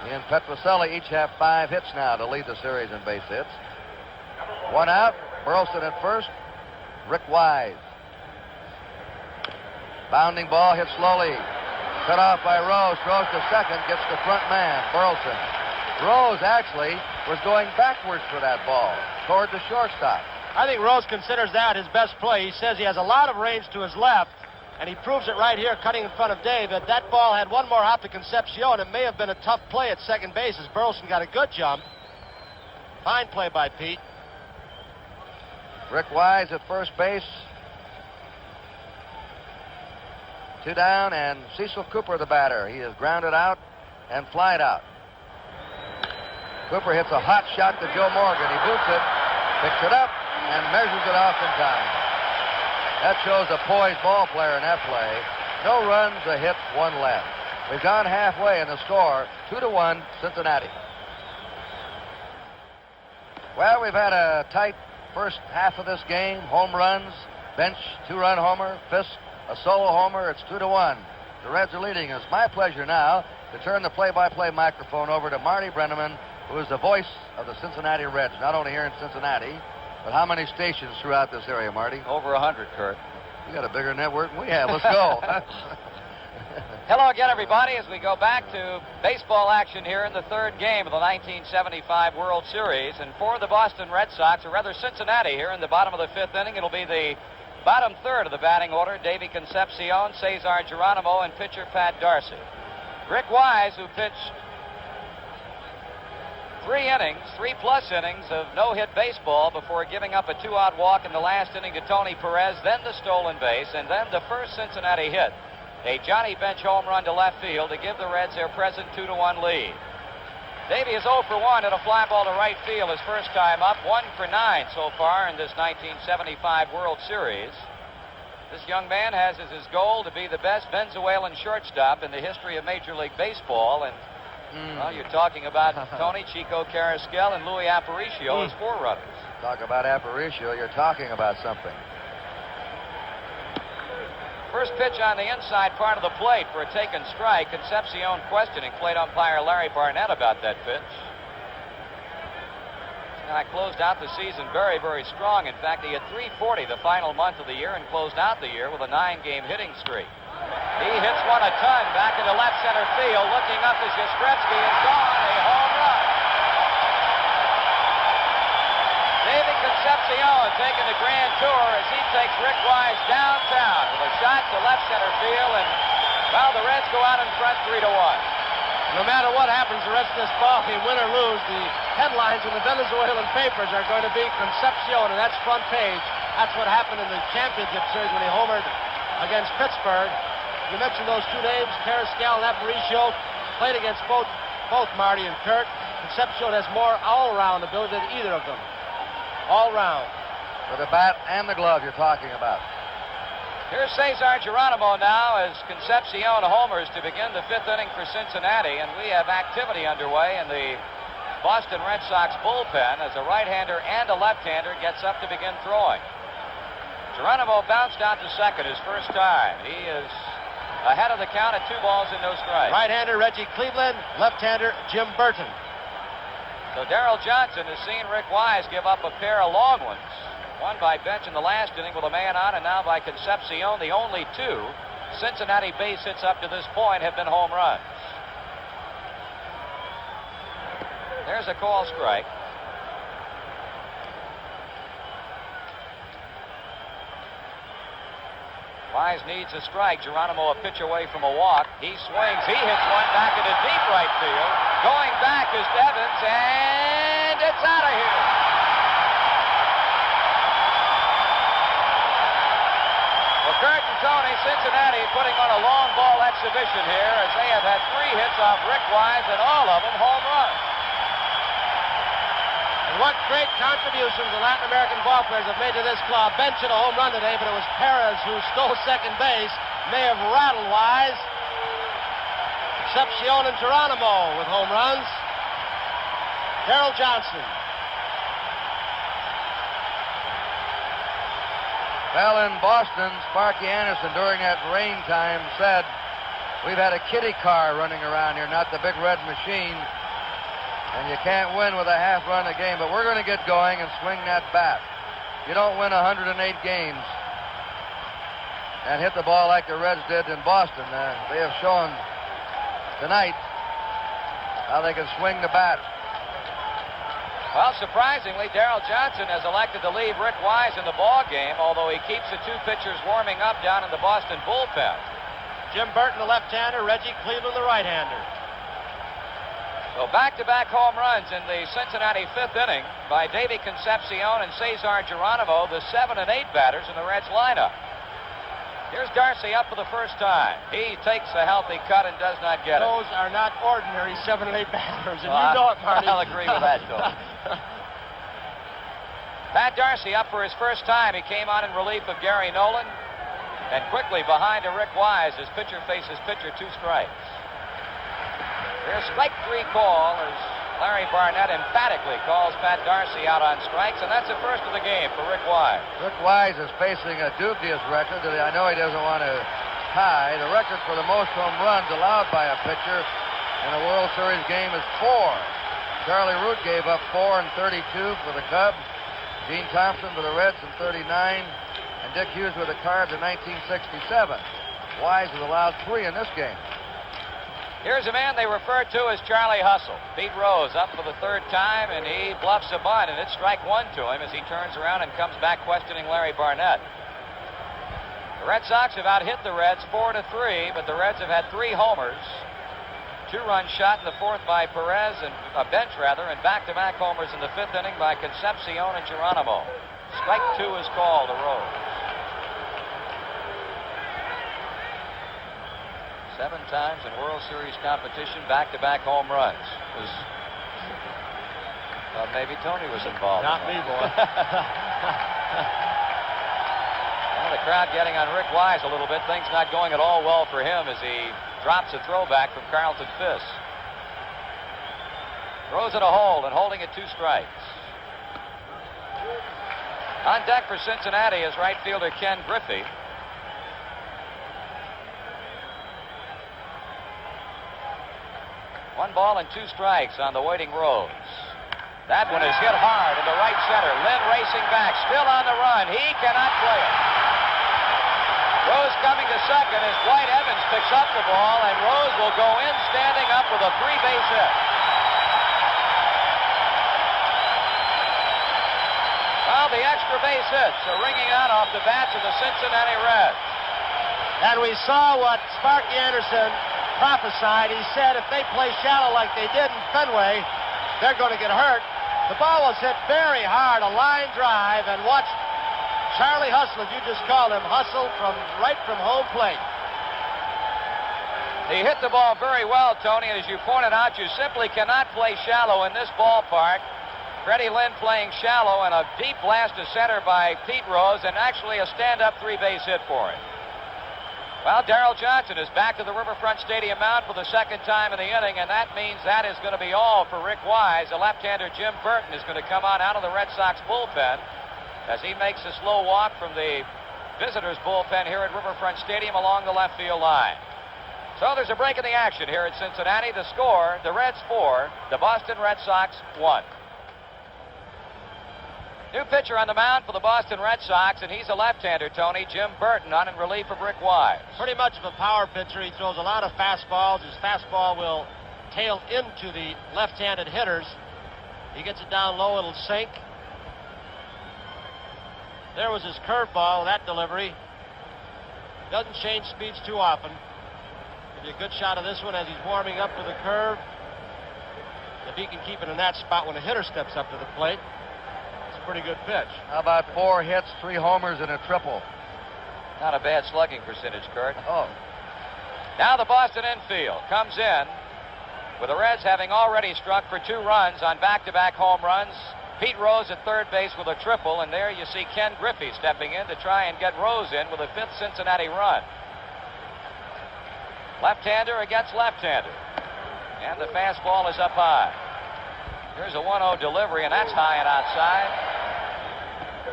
He and Petrocelli each have 5 hits now to lead the series in base hits. 1 out, Burleson at first, Rick Wise. Bounding ball hit slowly. Cut off by Rose, throws to second, gets the front man, Burleson. Rose actually was going backwards for that ball, toward the shortstop. I think Rose considers that his best play. He says he has a lot of range to his left, and he proves it right here, cutting in front of Dave, that that ball had 1 more hop to Concepcion. It may have been a tough play at second base as Burleson got a good jump. Fine play by Pete. Rick Wise at first base. 2 down, and Cecil Cooper, the batter. He is grounded out and flied out. Cooper hits a hot shot to Joe Morgan. He boots it, picks it up, and measures it off in time. That shows a poised ball player in that play. No runs, a hit, 1 left. We've gone halfway in the score, 2-1, Cincinnati. Well, we've had a tight first half of this game. Home runs, Bench, 2-run homer, Fisk, a solo homer. It's 2-1. The Reds are leading. It's my pleasure now to turn the play-by-play microphone over to Marty Brenneman, who is the voice of the Cincinnati Reds, not only here in Cincinnati, but how many stations throughout this area, Marty? Over 100, Kurt. You got a bigger network than we have. Let's go. Hello again, everybody, as we go back to baseball action here in the 3rd game of the 1975 World Series. And for the Boston Red Sox, or rather Cincinnati, here in the bottom of the 5th inning, it'll be the bottom 3rd of the batting order. Davy Concepcion, Cesar Geronimo, and pitcher Pat Darcy. Rick Wise, who pitched 3 innings, 3+ innings of no-hit baseball before giving up a 2-out walk in the last inning to Tony Perez, then the stolen base, and then the first Cincinnati hit. A Johnny Bench home run to left field to give the Reds their present 2-1 lead. Davey is 0 for 1 at a fly ball to right field his first time up. 1 for 9 so far in this 1975 World Series. This young man has as his goal to be the best Venezuelan shortstop in the history of Major League Baseball. And well, you're talking about Tony Chico Carrasquel and Louis Aparicio as forerunners. Talk about Aparicio, you're talking about something. First pitch on the inside part of the plate for a taken strike. Concepcion questioning plate umpire Larry Barnett about that pitch. And I closed out the season very, very strong. In fact, he had 340 the final month of the year and closed out the year with a 9-game hitting streak. He hits one a ton back into left center field. Looking up is Yastrzemski. It's gone. A home run. David Concepcion taking the grand tour as he takes Rick Wise downtown with a shot to left center field, and, well, the Reds go out in front 3-1. No matter what happens the rest of this ball game, win or lose, the headlines in the Venezuelan papers are going to be Concepcion, and that's front page. That's what happened in the championship series when he homered against Pittsburgh. You mentioned those two names, Carrascal and Aparicio, played against both Marty and Kurt. Concepcion has more all-round ability than either of them. All round. For the bat and the glove you're talking about. Here's Cesar Geronimo now as Concepcion homers to begin the 5th inning for Cincinnati, and we have activity underway in the Boston Red Sox bullpen as a right-hander and a left-hander gets up to begin throwing. Geronimo bounced out to second his first time. He is ahead of the count at 2 balls and no strikes. Right-hander Reggie Cleveland, left-hander Jim Burton. So Darrell Johnson has seen Rick Wise give up a pair of long ones. One by Bench in the last inning with a man on, and now by Concepcion. The only 2 Cincinnati base hits up to this point have been home runs. There's a call strike. Wise needs a strike. Geronimo a pitch away from a walk. He swings. He hits one back into deep right field. Going back is Evans, and it's out of here. Well, Kurt and Tony, Cincinnati putting on a long ball exhibition here as they have had 3 hits off Rick Wise, and all of them home runs. And what great contributions the Latin American ball players have made to this club. Bench hit a home run today, but it was Perez who stole second base. May have rattled Wise. Concepcion and Geronimo with home runs. Darrell Johnson. Well, in Boston, Sparky Anderson during that rain time said, "We've had a kiddie car running around here, not the big red machine. And you can't win with a half run a game, but we're going to get going and swing that bat. You don't win 108 games and hit the ball like the Reds did in Boston. They have shown tonight how they can swing the bat." Well, surprisingly, Darrell Johnson has elected to leave Rick Wise in the ball game, although he keeps the 2 pitchers warming up down in the Boston bullpen. Jim Burton, the left-hander, Reggie Cleveland, the right-hander. So back-to-back home runs in the Cincinnati 5th inning by Davey Concepcion and Cesar Geronimo, the 7 and 8 batters in the Reds lineup. Here's Darcy up for the first time. He takes a healthy cut and does not get it. Those are not ordinary 7 and 8 batters, and you know it, Marty. I'll agree with that, Joe. Pat Darcy up for his first time. He came on in relief of Gary Nolan, and quickly behind to Rick Wise as pitcher faces pitcher, 2 strikes. There's strike 3 call as Larry Barnett emphatically calls Pat Darcy out on strikes, and that's the first of the game for Rick Wise. Rick Wise is facing a dubious record that I know he doesn't want to tie. The record for the most home runs allowed by a pitcher in a World Series game is 4. Charlie Root gave up 4 in 32 for the Cubs. Gene Thompson for the Reds in 39, and Dick Hughes with the Cards in 1967. Wise has allowed 3 in this game. Here's a man they refer to as Charlie Hustle. Pete Rose up for the 3rd time, and he bluffs a bunt, and it's strike 1 to him as he turns around and comes back questioning Larry Barnett. The Red Sox have out-hit the Reds 4-3, but the Reds have had 3 homers. 2-run shot in the 4th by Perez, and Bench, and back-to-back homers in the 5th inning by Concepcion and Geronimo. Strike 2 is called to Rose. 7 times in World Series competition, back-to-back home runs. Maybe Tony was involved. Not me, boy. Well, the crowd getting on Rick Wise a little bit. Things not going at all well for him as he drops a throwback from Carlton Fisk. Throws it a hold and holding it 2 strikes. On deck for Cincinnati is right fielder Ken Griffey. ball and 2 strikes on the waiting Rose. That one is hit hard into right center. Lynn racing back, still on the run. He cannot play it. Rose coming to second as Dwight Evans picks up the ball, and Rose will go in standing up with a 3-base hit. Well, the extra base hits are ringing out off the bats of the Cincinnati Reds. And we saw what Sparky Anderson prophesied. He said if they play shallow like they did in Fenway, they're going to get hurt. The ball was hit very hard, a line drive, and watch Charlie Hustle, as you just called him, hustle right from home plate. He hit the ball very well, Tony, and as you pointed out, you simply cannot play shallow in this ballpark. Freddie Lynn playing shallow, and a deep blast to center by Pete Rose, and actually a stand-up 3-base hit for him. Well, Darrell Johnson is back to the Riverfront Stadium mound for the second time in the inning, and that means that is going to be all for Rick Wise. The left-hander Jim Burton is going to come on out of the Red Sox bullpen as he makes a slow walk from the visitors' bullpen here at Riverfront Stadium along the left field line. So there's a break in the action here at Cincinnati. The score, the Reds 4, the Boston Red Sox 1. New pitcher on the mound for the Boston Red Sox, and he's a left-hander, Tony. Jim Burton on in relief of Rick Wise. Pretty much of a power pitcher. He throws a lot of fastballs. His fastball will tail into the left-handed hitters. He gets it down low, it'll sink. There was his curveball, that delivery. Doesn't change speeds too often. Give you a good shot of this one as he's warming up for the curve. If he can keep it in that spot when the hitter steps up to the plate. Pretty good pitch. How about 4 hits, 3 homers, and a triple? Not a bad slugging percentage, Kurt. Oh. Now the Boston infield comes in with the Reds having already struck for 2 runs on back-to-back home runs. Pete Rose at third base with a triple, and there you see Ken Griffey stepping in to try and get Rose in with a 5th Cincinnati run. Left-hander against left-hander. And the fastball is up high. Here's a 1-0 delivery, and that's high and outside.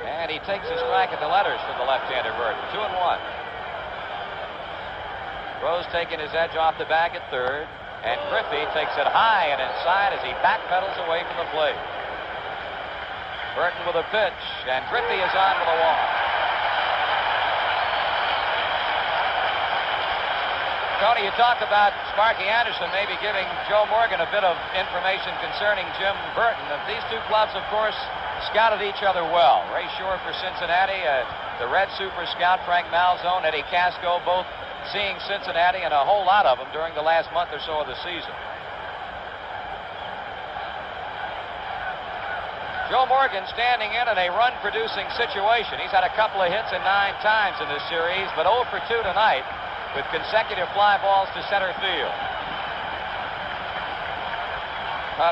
And he takes a strike at the letters from the left-hander Burton. 2-1. Rose taking his edge off the bag at third, and Griffey takes it high and inside as he backpedals away from the plate. Burton with a pitch, and Griffey is on with a walk. Tony, you talked about Sparky Anderson maybe giving Joe Morgan a bit of information concerning Jim Burton. And these 2 clubs, of course, scouted each other well. Ray Shore for Cincinnati, the Red Super Scout Frank Malzone, Eddie Casco, both seeing Cincinnati and a whole lot of them during the last month or so of the season. Joe Morgan standing in a run-producing situation. He's had a couple of hits and 9 times in this series, but 0 for 2 tonight, with consecutive fly balls to center field.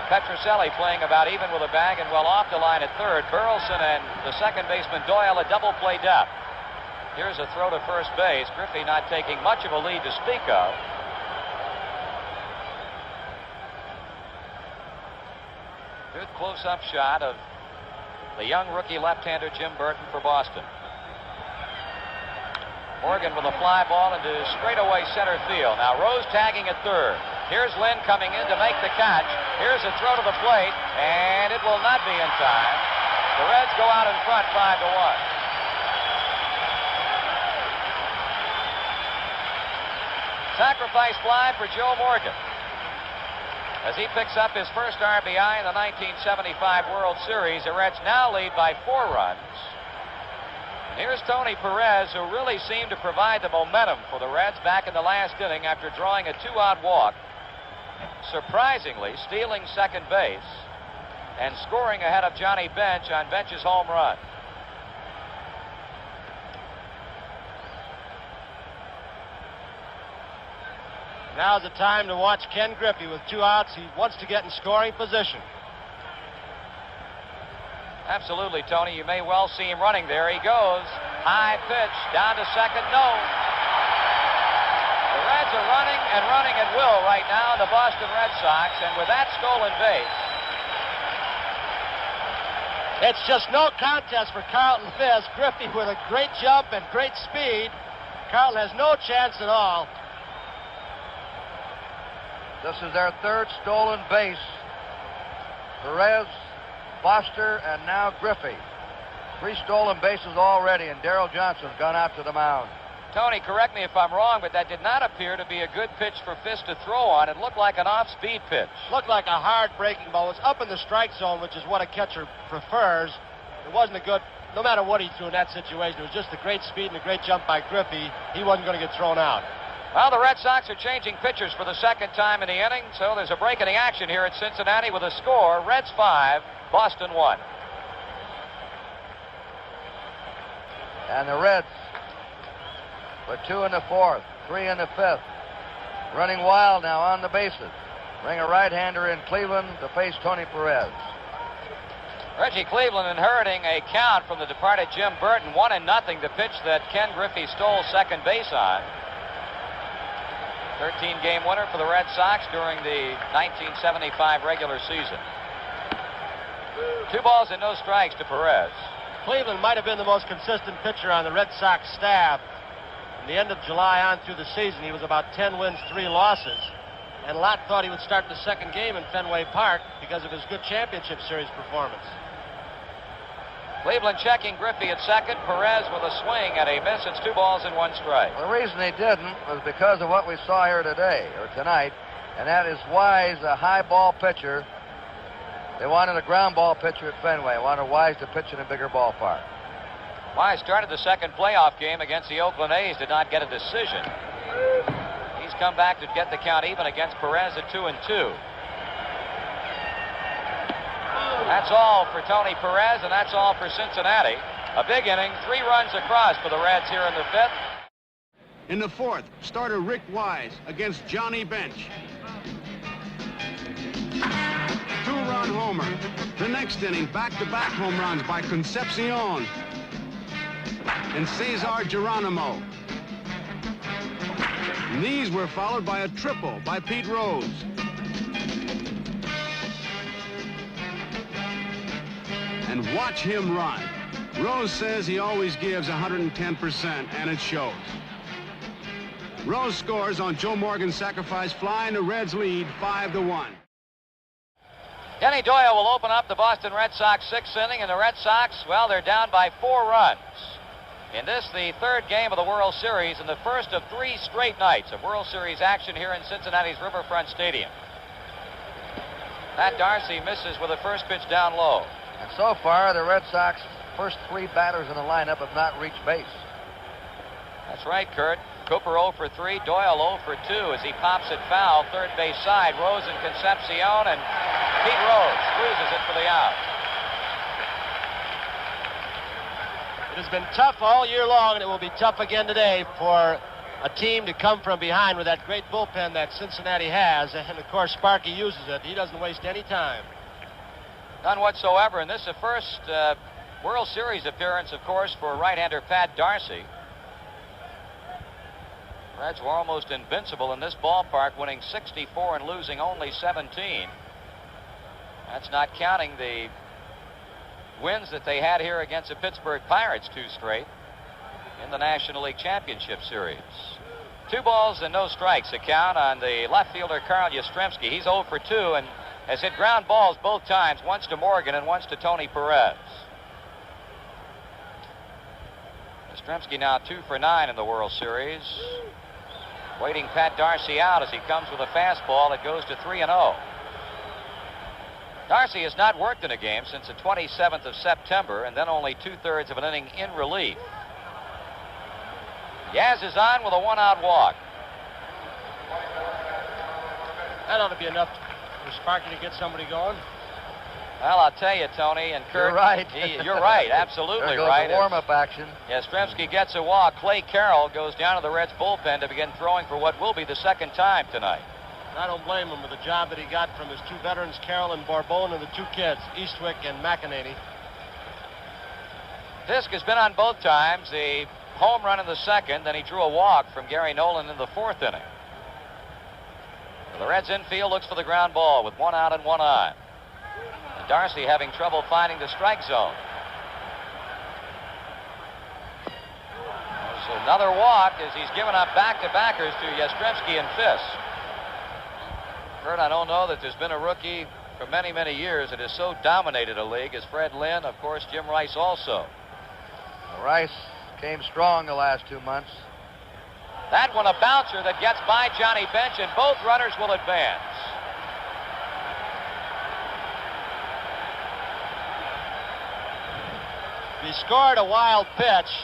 Petrocelli playing about even with a bag and well off the line at third. Burleson and the second baseman Doyle a double play depth. Here's a throw to first base. Griffey not taking much of a lead to speak of. Good close-up shot of the young rookie left-hander Jim Burton for Boston. Morgan with a fly ball into straightaway center field. Now Rose tagging at third. Here's Lynn coming in to make the catch. Here's a throw to the plate, and it will not be in time. The Reds go out in front 5-1. Sacrifice fly for Joe Morgan as he picks up his first RBI in the 1975 World Series. The Reds now lead by 4 runs. Here's Tony Perez, who really seemed to provide the momentum for the Reds back in the last inning after drawing a 2-out walk, surprisingly stealing second base and scoring ahead of Johnny Bench on Bench's home run. Now's the time to watch Ken Griffey with 2 outs. He wants to get in scoring position. Absolutely, Tony. You may well see him running. There he goes. High pitch. Down to second. No. The Reds are running and running at will right now in the Boston Red Sox. And with that stolen base, it's just no contest for Carlton Fisk. Griffey with a great jump and great speed. Carlton has no chance at all. This is their third stolen base. Perez, Foster, and now Griffey. 3 stolen bases already, and Darrell Johnson's gone out to the mound. Tony, correct me if I'm wrong, but that did not appear to be a good pitch for Fisk to throw on. It looked like an off-speed pitch. Looked like a hard breaking ball. It was up in the strike zone, which is what a catcher prefers. It wasn't a good, no matter what he threw in that situation, it was just a great speed and a great jump by Griffey. He wasn't going to get thrown out. Well, the Red Sox are changing pitchers for the second time in the inning, so there's a break in the action here at Cincinnati with a score, Reds 5, Boston 1. And the Reds with 2 in the 4th, 3 in the 5th. Running wild now on the bases. Bring a right-hander in Cleveland to face Tony Perez. Reggie Cleveland inheriting a count from the departed Jim Burton, 1-0, the pitch that Ken Griffey stole second base on. 13-game winner for the Red Sox during the 1975 regular season. 2 balls and no strikes to Perez. Cleveland might have been the most consistent pitcher on the Red Sox staff. From the end of July on through the season, he was about 10 wins, 3 losses. And Lott thought he would start the second game in Fenway Park because of his good championship series performance. Cleveland checking Griffey at second. Perez with a swing and a miss. It's 2 balls and 1 strike. The reason he didn't was because of what we saw here today, or tonight, and that is Wise, a high ball pitcher. They wanted a ground ball pitcher at Fenway. Wanted Wise to pitch in a bigger ballpark. Wise started the second playoff game against the Oakland A's, did not get a decision. He's come back to get the count even against Perez at 2-2. That's all for Tony Perez, and that's all for Cincinnati. A big inning, 3 runs across for the Reds here in the 5th. In the 4th, starter Rick Wise against Johnny Bench. 2-run homer. The next inning, back-to-back home runs by Concepcion and Cesar Geronimo. And these were followed by a triple by Pete Rose. And watch him run. Rose says he always gives 110%, and it shows. Rose scores on Joe Morgan's sacrifice fly, and the Reds lead 5-1. Kenny Doyle will open up the Boston Red Sox 6th inning, and the Red Sox, well, they're down by 4 runs. In this, the 3rd game of the World Series and the first of 3 straight nights of World Series action here in Cincinnati's Riverfront Stadium. Pat Darcy misses with a first pitch down low. And so far, the Red Sox first 3 batters in the lineup have not reached base. That's right, Kurt. Cooper 0 for 3, Doyle 0 for 2 as he pops it foul, third base side. Rose and Concepcion, and Pete Rose cruises it for the out. It has been tough all year long, and it will be tough again today for a team to come from behind with that great bullpen that Cincinnati has. And, of course, Sparky uses it. He doesn't waste any time. None whatsoever. And this is the first World Series appearance, of course, for right-hander Pat Darcy. Reds were almost invincible in this ballpark, winning 64 and losing only 17. That's not counting the wins that they had here against the Pittsburgh Pirates 2 straight in the National League Championship Series. 2 balls and no strikes, a count on the left fielder Carl Yastrzemski. He's 0 for 2 and has hit ground balls both times, once to Morgan and once to Tony Perez. Yastrzemski now 2 for 9 in the World Series. Waiting Pat Darcy out as he comes with a fastball that goes to 3-0. Darcy has not worked in a game since the 27th of September, and then only 2/3 of an inning in relief. Yaz is on with a 1-out walk. That ought to be enough for Sparky to get somebody going. Well, I'll tell you, Tony and Kurt. You're right. You're right, absolutely there goes right. The warm-up action. Yastrzemski gets a walk. Clay Carroll goes down to the Reds bullpen to begin throwing for what will be the second time tonight. I don't blame him with the job that he got from his 2 veterans, Carroll and Bourbon, and the 2 kids, Eastwick and McEnany. Fisk has been on both times. The home run in the second, then he drew a walk from Gary Nolan in the 4th inning. The Reds infield looks for the ground ball with 1 out and 1 on. And Darcy having trouble finding the strike zone. There's another walk as he's given up back-to-backers to Yastrzemski and Fisk. Kurt, I don't know that there's been a rookie for many, many years that has so dominated a league as Fred Lynn. Of course, Jim Rice also. Rice came strong the last 2 months. That one a bouncer that gets by Johnny Bench, and both runners will advance. He scored a wild pitch.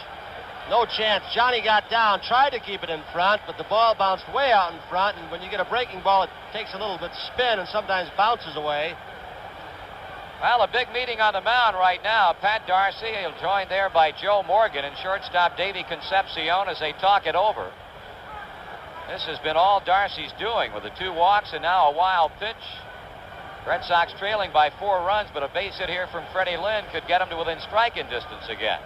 No chance. Johnny got down, tried to keep it in front, but the ball bounced way out in front, and when you get a breaking ball, it takes a little bit spin and sometimes bounces away. Well, a big meeting on the mound right now. Pat Darcy, joined there by Joe Morgan and shortstop Davey Concepcion as they talk it over. This has been all Darcy's doing with the 2 walks and now a wild pitch. Red Sox trailing by 4 runs, but a base hit here from Freddie Lynn could get him to within striking distance again.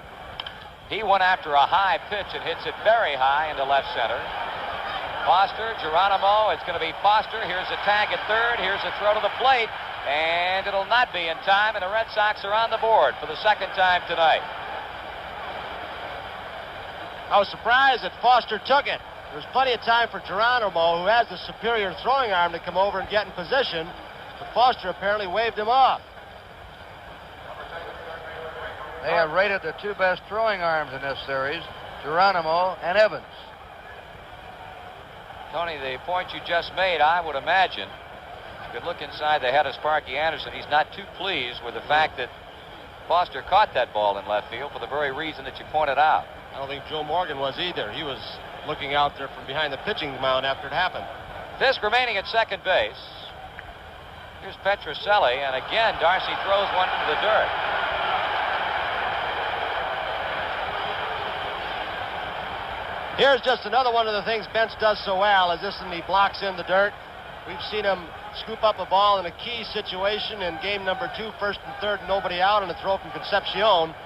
He went after a high pitch and hits it very high into left center. Foster, Geronimo, it's going to be Foster. Here's a tag at third. Here's a throw to the plate, and it'll not be in time, and the Red Sox are on the board for the second time tonight. I was surprised that Foster took it. There was plenty of time for Geronimo, who has the superior throwing arm, to come over and get in position, but Foster apparently waved him off. They have rated the 2 best throwing arms in this series, Geronimo and Evans. Tony, the point you just made, I would imagine, you could look inside the head of Sparky Anderson. He's not too pleased with the fact that Foster caught that ball in left field for the very reason that you pointed out. I don't think Joe Morgan was either. He was looking out there from behind the pitching mound after it happened. Fisk remaining at second base. Here's Petrocelli, and again, Darcy throws one into the dirt. Here's just another one of the things Bench does so well, is this, and he blocks in the dirt. We've seen him scoop up a ball in a key situation in game number 2, first and third, nobody out, and a throw from Concepcion.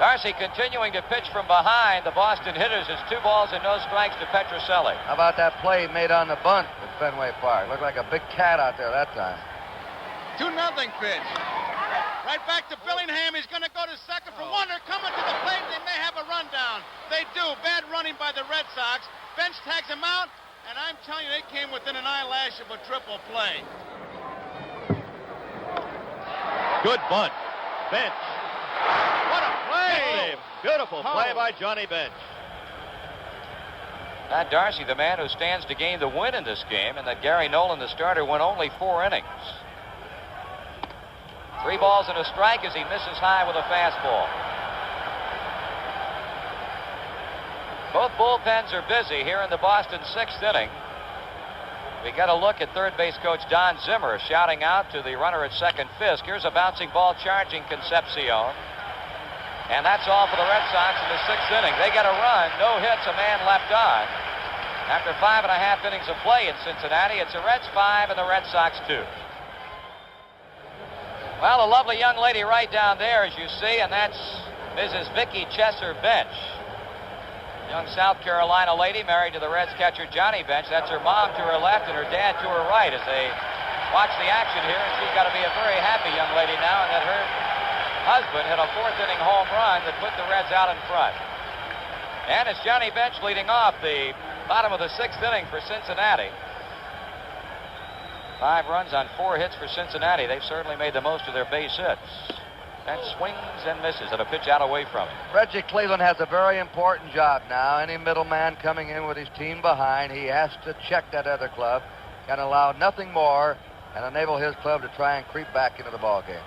Darcy continuing to pitch from behind the Boston hitters. It's 2 balls and no strikes to Petrocelli. How about that play made on the bunt at Fenway Park? Looked like a big cat out there that time. 2-0 pitch. Right back to Billingham. He's going to go to second for Warner. Coming to the plate. They may have a rundown. They do. Bad running by the Red Sox. Bench tags him out, and I'm telling you, they came within an eyelash of a triple play. Good bunt. Bench. What a play! Beautiful play by Johnny Bench. Pat Darcy, the man who stands to gain the win in this game, and that Gary Nolan, the starter, went only 4 innings. 3 balls and a strike as he misses high with a fastball. Both bullpens are busy here in the Boston 6th inning. We got a look at third base coach Don Zimmer shouting out to the runner at second, Fisk. Here's a bouncing ball charging Concepcion. And that's all for the Red Sox in the 6th inning. They get a run, no hits, a man left on. After 5.5 innings of play in Cincinnati, it's the Reds 5 and the Red Sox 2. Well, a lovely young lady right down there, as you see, and that's Mrs. Vicky Chesser Bench. Young South Carolina lady married to the Reds catcher Johnny Bench. That's her mom to her left and her dad to her right as they watch the action here. And she's got to be a very happy young lady now, and that her husband hit a 4th inning home run that put the Reds out in front. And it's Johnny Bench leading off the bottom of the 6th inning for Cincinnati. 5 runs on 4 hits for Cincinnati. They've certainly made the most of their base hits. And swings and misses at a pitch out away from him. Reggie Cleveland has a very important job now. Any middleman coming in with his team behind, he has to check that other club, can allow nothing more, and enable his club to try and creep back into the ballgame.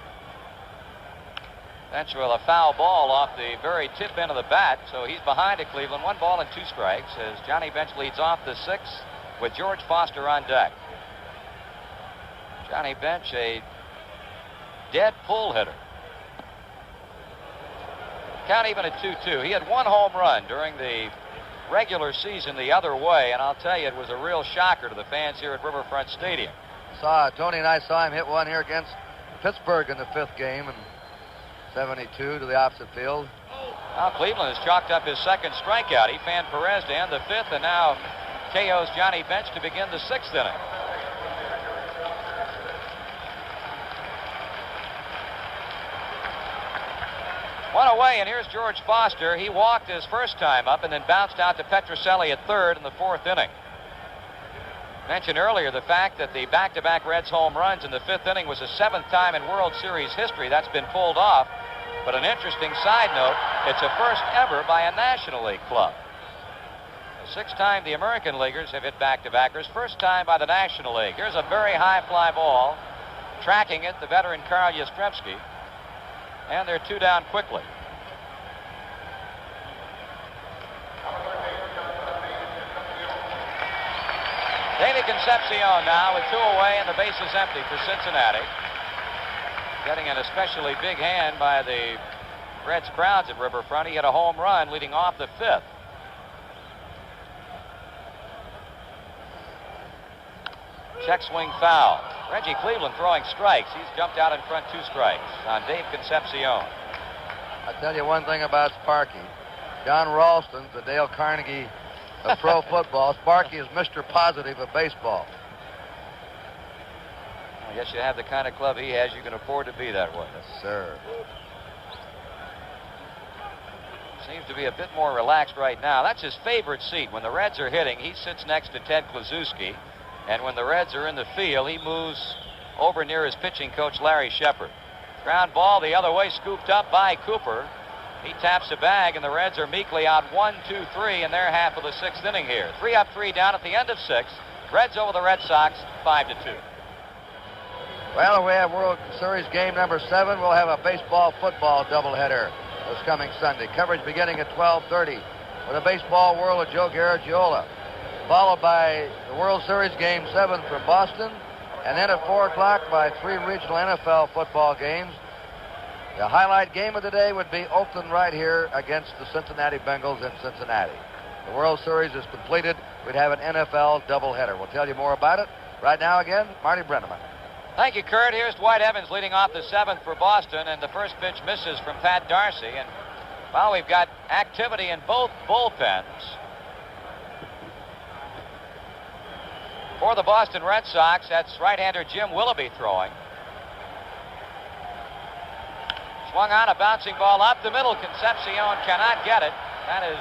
Bench with a foul ball off the very tip end of the bat, so he's behind at Cleveland. 1 ball and 2 strikes as Johnny Bench leads off the 6th with George Foster on deck. Johnny Bench, a dead pull hitter. Count even at 2-2. He had 1 home run during the regular season the other way, and I'll tell you, it was a real shocker to the fans here at Riverfront Stadium. Tony and I saw him hit one here against Pittsburgh in the 5th game in 72 to the opposite field. Now Cleveland has chalked up his 2nd strikeout. He fanned Perez to end the 5th, and now KO's Johnny Bench to begin the 6th inning. One away, and here's George Foster. He walked his first time up and then bounced out to Petrocelli at 3rd in the 4th inning. Mentioned earlier the fact that the back-to-back Reds home runs in the 5th inning was the 7th time in World Series history that's been pulled off. But an interesting side note, it's a first ever by a National League club. The 6th time the American Leaguers have hit back-to-backers, first time by the National League. Here's a very high fly ball. Tracking it, the veteran Carl Yastrzemski. And they're 2 down quickly. Davy Concepcion now with 2 away and the base is empty for Cincinnati. Getting an especially big hand by the Reds crowds at Riverfront. He hit a home run leading off the 5th. Check swing foul. Reggie Cleveland throwing strikes. He's jumped out in front 2 strikes on Dave Concepcion. I'll tell you one thing about Sparky. John Ralston's the Dale Carnegie of pro football. Sparky is Mr. Positive of baseball. I guess you have the kind of club he has, you can afford to be that way. Yes, sir. Seems to be a bit more relaxed right now. That's his favorite seat. When the Reds are hitting, he sits next to Ted Kluszewski. And when the Reds are in the field, he moves over near his pitching coach, Larry Shepard. Ground ball the other way, scooped up by Cooper. He taps the bag, and the Reds are meekly out 1-2-3 in their half of the 6th inning here. 3 up, 3 down at the end of 6. Reds over the Red Sox, 5-2. Well, we have World Series game number 7. We'll have a baseball-football doubleheader this coming Sunday. Coverage beginning at 12:30 with a baseball world of Joe Garagiola, followed by the World Series game 7 from Boston, and then at 4 o'clock by 3 regional NFL football games. The highlight game of the day would be Oakland right here against the Cincinnati Bengals in Cincinnati. The World Series is completed. We'd have an NFL doubleheader. We'll tell you more about it. Right now, again, Marty Brenneman. Thank you, Kurt. Here's Dwight Evans leading off the 7th for Boston, and the first pitch misses from Pat Darcy. And, well, we've got activity in both bullpens. For the Boston Red Sox, that's right-hander Jim Willoughby throwing. Swung on, a bouncing ball up the middle. Concepcion cannot get it. That is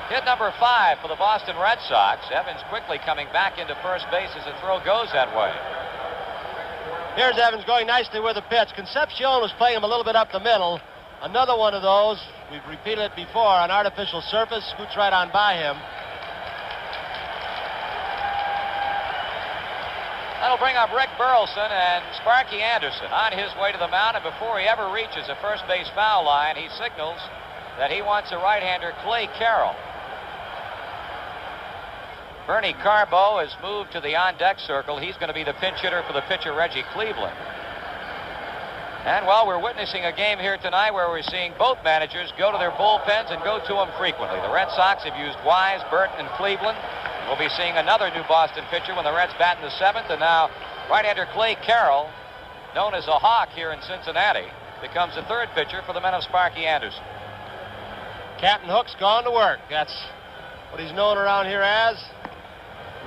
hit number 5 for the Boston Red Sox. Evans quickly coming back into first base as the throw goes that way. Here's Evans going nicely with the pitch. Concepcion was playing him a little bit up the middle. Another one of those. We've repeated it before. An artificial surface. Scoots right on by him. That'll bring up Rick Burleson and Sparky Anderson on his way to the mound, and before he ever reaches the first base foul line, he signals that he wants a right-hander, Clay Carroll. Bernie Carbo has moved to the on-deck circle. He's going to be the pinch hitter for the pitcher, Reggie Cleveland. And, well, we're witnessing a game here tonight where we're seeing both managers go to their bullpens and go to them frequently. The Red Sox have used Wise, Burton, and Cleveland. We'll be seeing another new Boston pitcher when the Reds bat in the 7th, and now right-hander Clay Carroll, known as a Hawk here in Cincinnati, becomes the 3rd pitcher for the men of Sparky Anderson. Captain Hook's gone to work. That's what he's known around here as.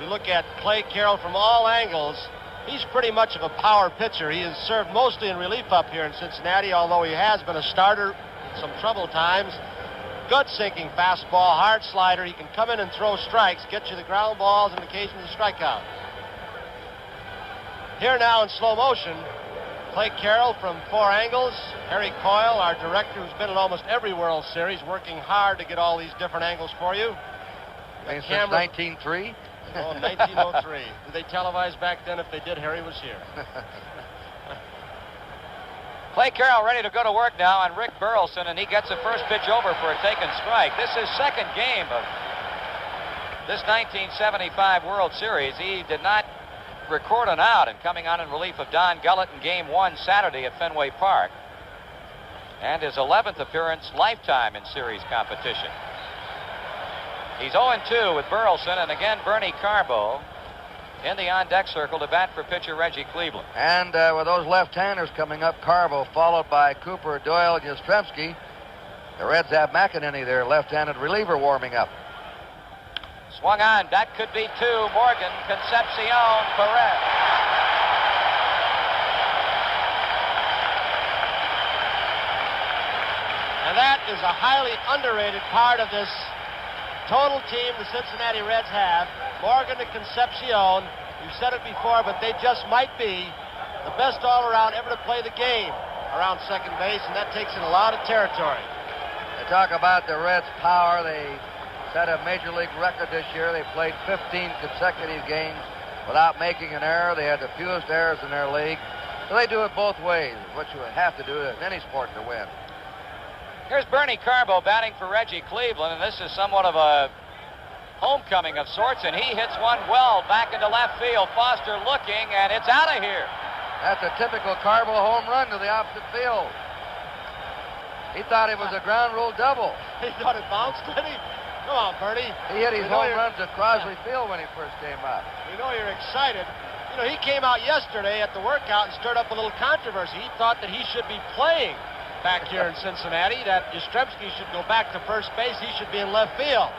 We look at Clay Carroll from all angles. He's pretty much of a power pitcher. He has served mostly in relief up here in Cincinnati, although he has been a starter in some trouble times. Good sinking fastball, hard slider. He can come in and throw strikes, get you the ground balls, and occasionally the strikeout. Here now in slow motion, Clay Carroll from 4 angles. Harry Coyle, our director, who's been in almost every World Series, working hard to get all these different angles for you. Since 1903? Oh, 1903. Did they televise back then? If they did, Harry was here. Clay Carroll ready to go to work now on Rick Burleson, and he gets the first pitch over for a taken strike. This is 2nd game of this 1975 World Series. He did not record an out, and coming on in relief of Don Gullett in Game 1 Saturday at Fenway Park. And his 11th appearance lifetime in series competition. He's 0-2 with Burleson, and again Bernie Carbo in the on-deck circle to bat for pitcher Reggie Cleveland. And with those left-handers coming up, Carbo followed by Cooper, Doyle, and Yastrzemski. The Reds have McEnany, their left-handed reliever, warming up. Swung on. That could be 2. Morgan, Concepcion, Perez. And that is a highly underrated part of this total team the Cincinnati Reds have. Morgan to Concepcion. We've said it before, but they just might be the best all-around ever to play the game around second base, and that takes in a lot of territory. They talk about the Reds' power. They set a major league record this year. They played 15 consecutive games without making an error. They had the fewest errors in their league. So they do it both ways, what you have to do in any sport to win. Here's Bernie Carbo batting for Reggie Cleveland, and this is somewhat of a homecoming of sorts, and he hits one well back into left field. Foster looking, and it's out of here. That's a typical Carbo home run to the opposite field. He thought it was a ground rule double. He thought it bounced, did he? Come on, Bernie. He hit his home runs at Crosley Field when he first came up. We know you're excited. You know, he came out yesterday at the workout and stirred up a little controversy. He thought that he should be playing back here in Cincinnati, that Yastrzemski should go back to first base. He should be in left field.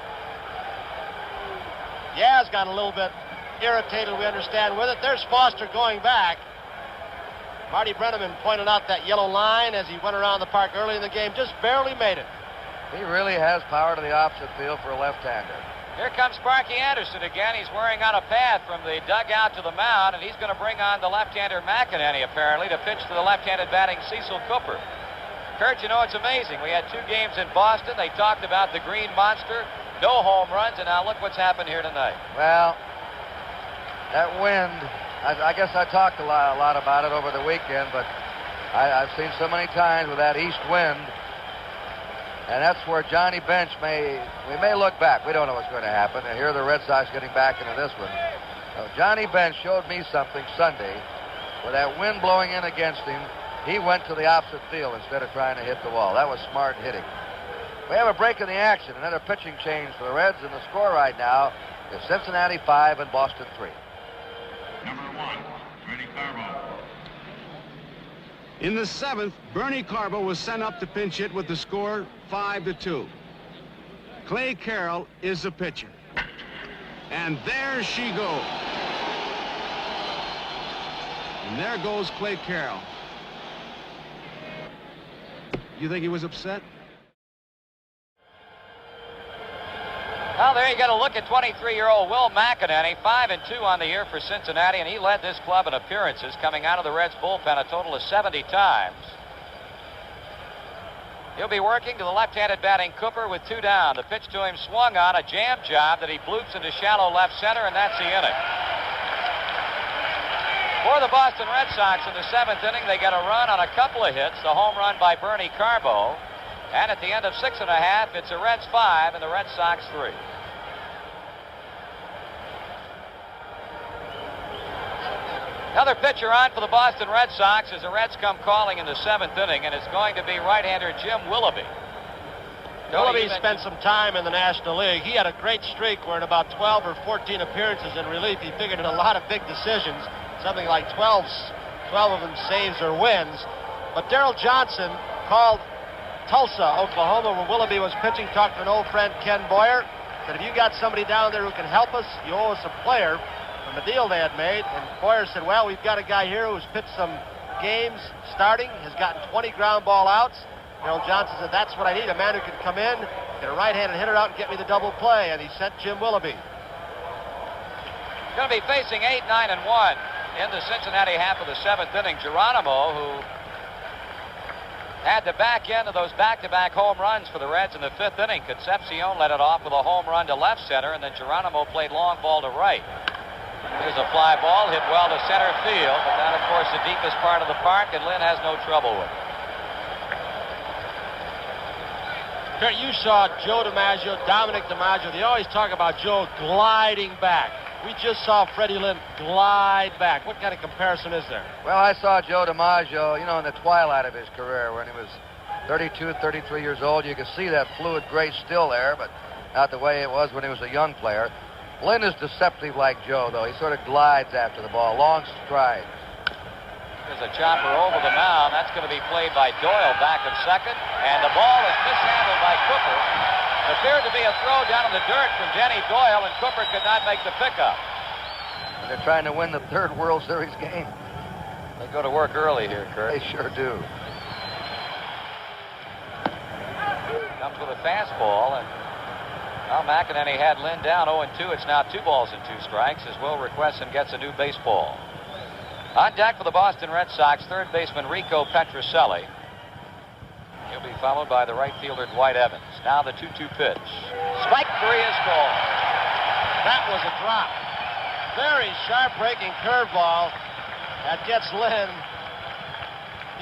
Yaz got a little bit irritated, we understand, with it. There's Foster going back. Marty Brenneman pointed out that yellow line as he went around the park early in the game, just barely made it. He really has power to the opposite field for a left-hander. Here comes Sparky Anderson again. He's wearing out a path from the dugout to the mound, and he's going to bring on the left-hander McEnany, apparently, to pitch to the left-handed batting Cecil Cooper. Kurt, you know, it's amazing. We had 2 games in Boston. They talked about the Green Monster, no home runs, and now look what's happened here tonight. Well, that wind, I guess I talked a lot about it over the weekend, but I've seen so many times with that east wind, and that's where Johnny Bench we may look back. We don't know what's going to happen. And here are the Red Sox getting back into this one. Johnny Bench showed me something Sunday. With that wind blowing in against him, he went to the opposite field instead of trying to hit the wall. That was smart hitting. We have a break in the action. Another pitching change for the Reds, and the score right now is Cincinnati 5 and Boston 3. Number 1, Bernie Carbo. In the 7th, Bernie Carbo was sent up to pinch hit with the score 5-2. Clay Carroll is the pitcher. And there she goes. And there goes Clay Carroll. You think he was upset? Well, there you got a look at 23-year-old Will McEnany, 5-2 on the year for Cincinnati, and he led this club in appearances, coming out of the Reds bullpen a total of 70 times. He'll be working to the left-handed batting Cooper with 2 down. The pitch to him swung on, a jam job that he bloops into shallow left center, and that's the inning. For the Boston Red Sox in the 7th inning, they got a run on a couple of hits, the home run by Bernie Carbo. And at the end of 6 1/2, it's the Reds 5 and the Red Sox 3. Another pitcher on for the Boston Red Sox as the Reds come calling in the 7th inning, and it's going to be right-hander Jim Willoughby. Willoughby spent some time in the National League. He had a great streak where in about 12 or 14 appearances in relief, he figured in a lot of big decisions, something like 12 of them saves or wins. But Darrell Johnson called Tulsa, Oklahoma, where Willoughby was pitching, talked to an old friend, Ken Boyer, said, if you got somebody down there who can help us, you owe us a player from the deal they had made. And Boyer said, well, we've got a guy here who's pitched some games starting, has gotten 20 ground ball outs. Darrell Johnson said, that's what I need, a man who can come in, get a right-handed hitter out and get me the double play, and he sent Jim Willoughby. Going to be facing 8, 9, and 1 in the Cincinnati half of the 7th inning. Geronimo, who had the back end of those back-to-back home runs for the Reds in the 5th inning. Concepcion led it off with a home run to left center, and then Geronimo played long ball to right. There's a fly ball hit well to center field, but that, of course, the deepest part of the park, and Lynn has no trouble with it. Kurt, you saw Joe DiMaggio, Dominic DiMaggio. They always talk about Joe gliding back. We just saw Freddie Lynn glide back. What kind of comparison is there? Well, I saw Joe DiMaggio, in the twilight of his career when he was 32, 33 years old. You could see that fluid grace still there, but not the way it was when he was a young player. Lynn is deceptive like Joe, though. He sort of glides after the ball, long stride. There's a chopper over the mound. That's going to be played by Doyle back at second, and the ball is mishandled by Cooper. Appeared to be a throw down in the dirt from Denny Doyle, and Cooper could not make the pickup. And they're trying to win the 3rd World Series game. They go to work early here, Kurt. They sure do. Comes with a fastball, and Well, McEnany had Lynn down 0-2. It's now 2 balls and 2 strikes as Will requests and gets a new baseball. On deck for the Boston Red Sox, third baseman Rico Petrocelli. He'll be followed by the right fielder Dwight Evans. Now the 2-2 pitch. Strike 3 is called. That was a drop. Very sharp breaking curveball. That gets Lynn.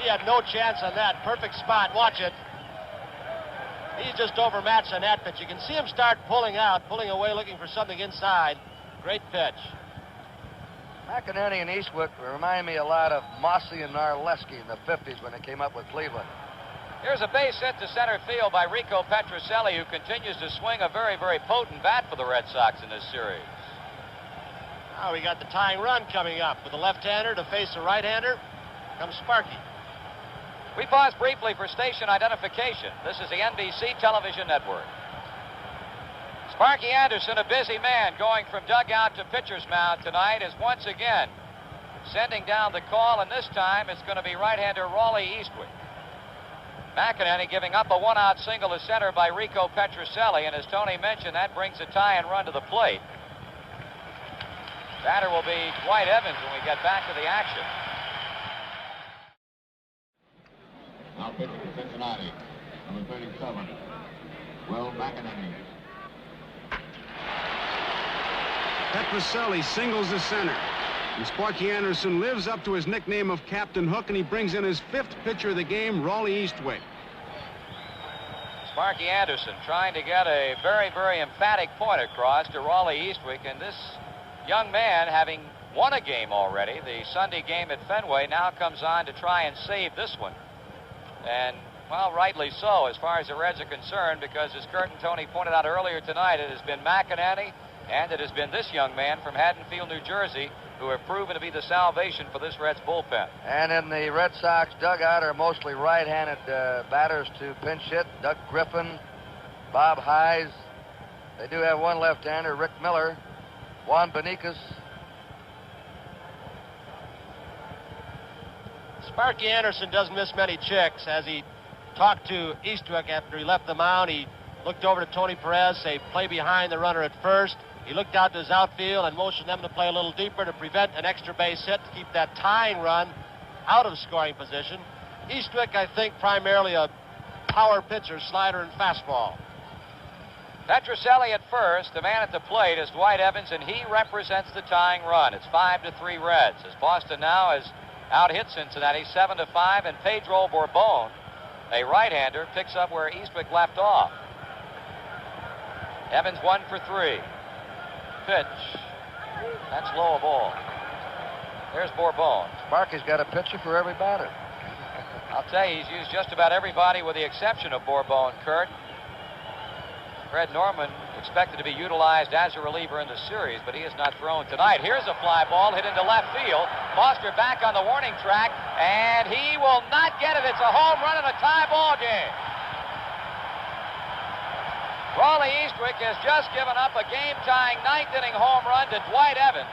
He had no chance on that. Perfect spot. Watch it. He's just overmatched on that pitch. You can see him start pulling out, pulling away, looking for something inside. Great pitch. McEnany and Eastwick remind me a lot of Mossy and Narleski in the 50s when they came up with Cleveland. Here's a base hit to center field by Rico Petrocelli, who continues to swing a very, very potent bat for the Red Sox in this series. Now we got the tying run coming up with a left-hander to face a right-hander. Comes Sparky. We pause briefly for station identification. This is the NBC television network. Sparky Anderson, a busy man going from dugout to pitcher's mound tonight, is once again sending down the call, and this time it's going to be right-hander Raleigh Eastwick. McEnany giving up a one-out single to center by Rico Petrocelli, and as Tony mentioned, that brings a tie and run to the plate. Batter will be Dwight Evans when we get back to the action. Now pitching to Cincinnati, number 37, Will McEnany. Petrocelli singles the center. And Sparky Anderson lives up to his nickname of Captain Hook, and he brings in his 5th pitcher of the game, Raleigh Eastwick. Sparky Anderson trying to get a very, very emphatic point across to Raleigh Eastwick, and this young man, having won a game already, the Sunday game at Fenway, now comes on to try and save this one. And, well, rightly so as far as the Reds are concerned, because as Kurt and Tony pointed out earlier tonight, it has been McEnany and it has been this young man from Haddonfield, New Jersey, who have proven to be the salvation for this Reds bullpen. And in the Red Sox dugout are mostly right-handed batters to pinch hit. Doug Griffin, Bob Hayes. They do have one left-hander, Rick Miller, Juan Beniquez. Sparky Anderson doesn't miss many chicks. As he talked to Eastwick after he left the mound, he looked over to Tony Perez, say, play behind the runner at first. He looked out to his outfield and motioned them to play a little deeper to prevent an extra base hit to keep that tying run out of scoring position. Eastwick, I think, primarily a power pitcher, slider and fastball. Petrocelli at first. The man at the plate is Dwight Evans, and he represents the tying run. It's 5-3 Reds, as Boston now has out-hit Cincinnati 7-5, and Pedro Bourbon, a right-hander, picks up where Eastwick left off. Evans 1 for 3. Pitch. That's low a ball. There's Bourbon. Sparky's got a pitcher for every batter. I'll tell you, he's used just about everybody with the exception of Bourbon, Kurt. Fred Norman expected to be utilized as a reliever in the series, but he has not thrown tonight. Here's a fly ball hit into left field. Foster back on the warning track, and he will not get it. It's a home run in a tie ball game. Raleigh Eastwick has just given up a game-tying ninth-inning home run to Dwight Evans.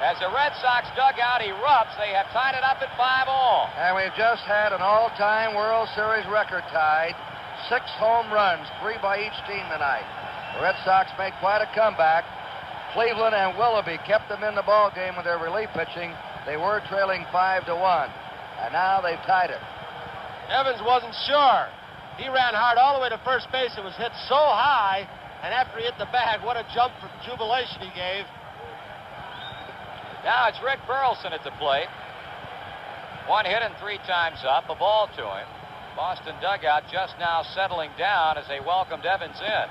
As the Red Sox dugout erupts, they have tied it up at 5-all. And we've just had an all-time World Series record tied. 6 home runs, 3 by each team tonight. The Red Sox made quite a comeback. Cleveland and Willoughby kept them in the ball game with their relief pitching. They were trailing 5-1, and now they've tied it. Evans wasn't sure. He ran hard all the way to first base. It was hit so high, and after he hit the bag, what a jump from jubilation he gave. Now it's Rick Burleson at the plate. 1 hit and 3 times up, a ball to him. Boston dugout just now settling down as they welcomed Evans in.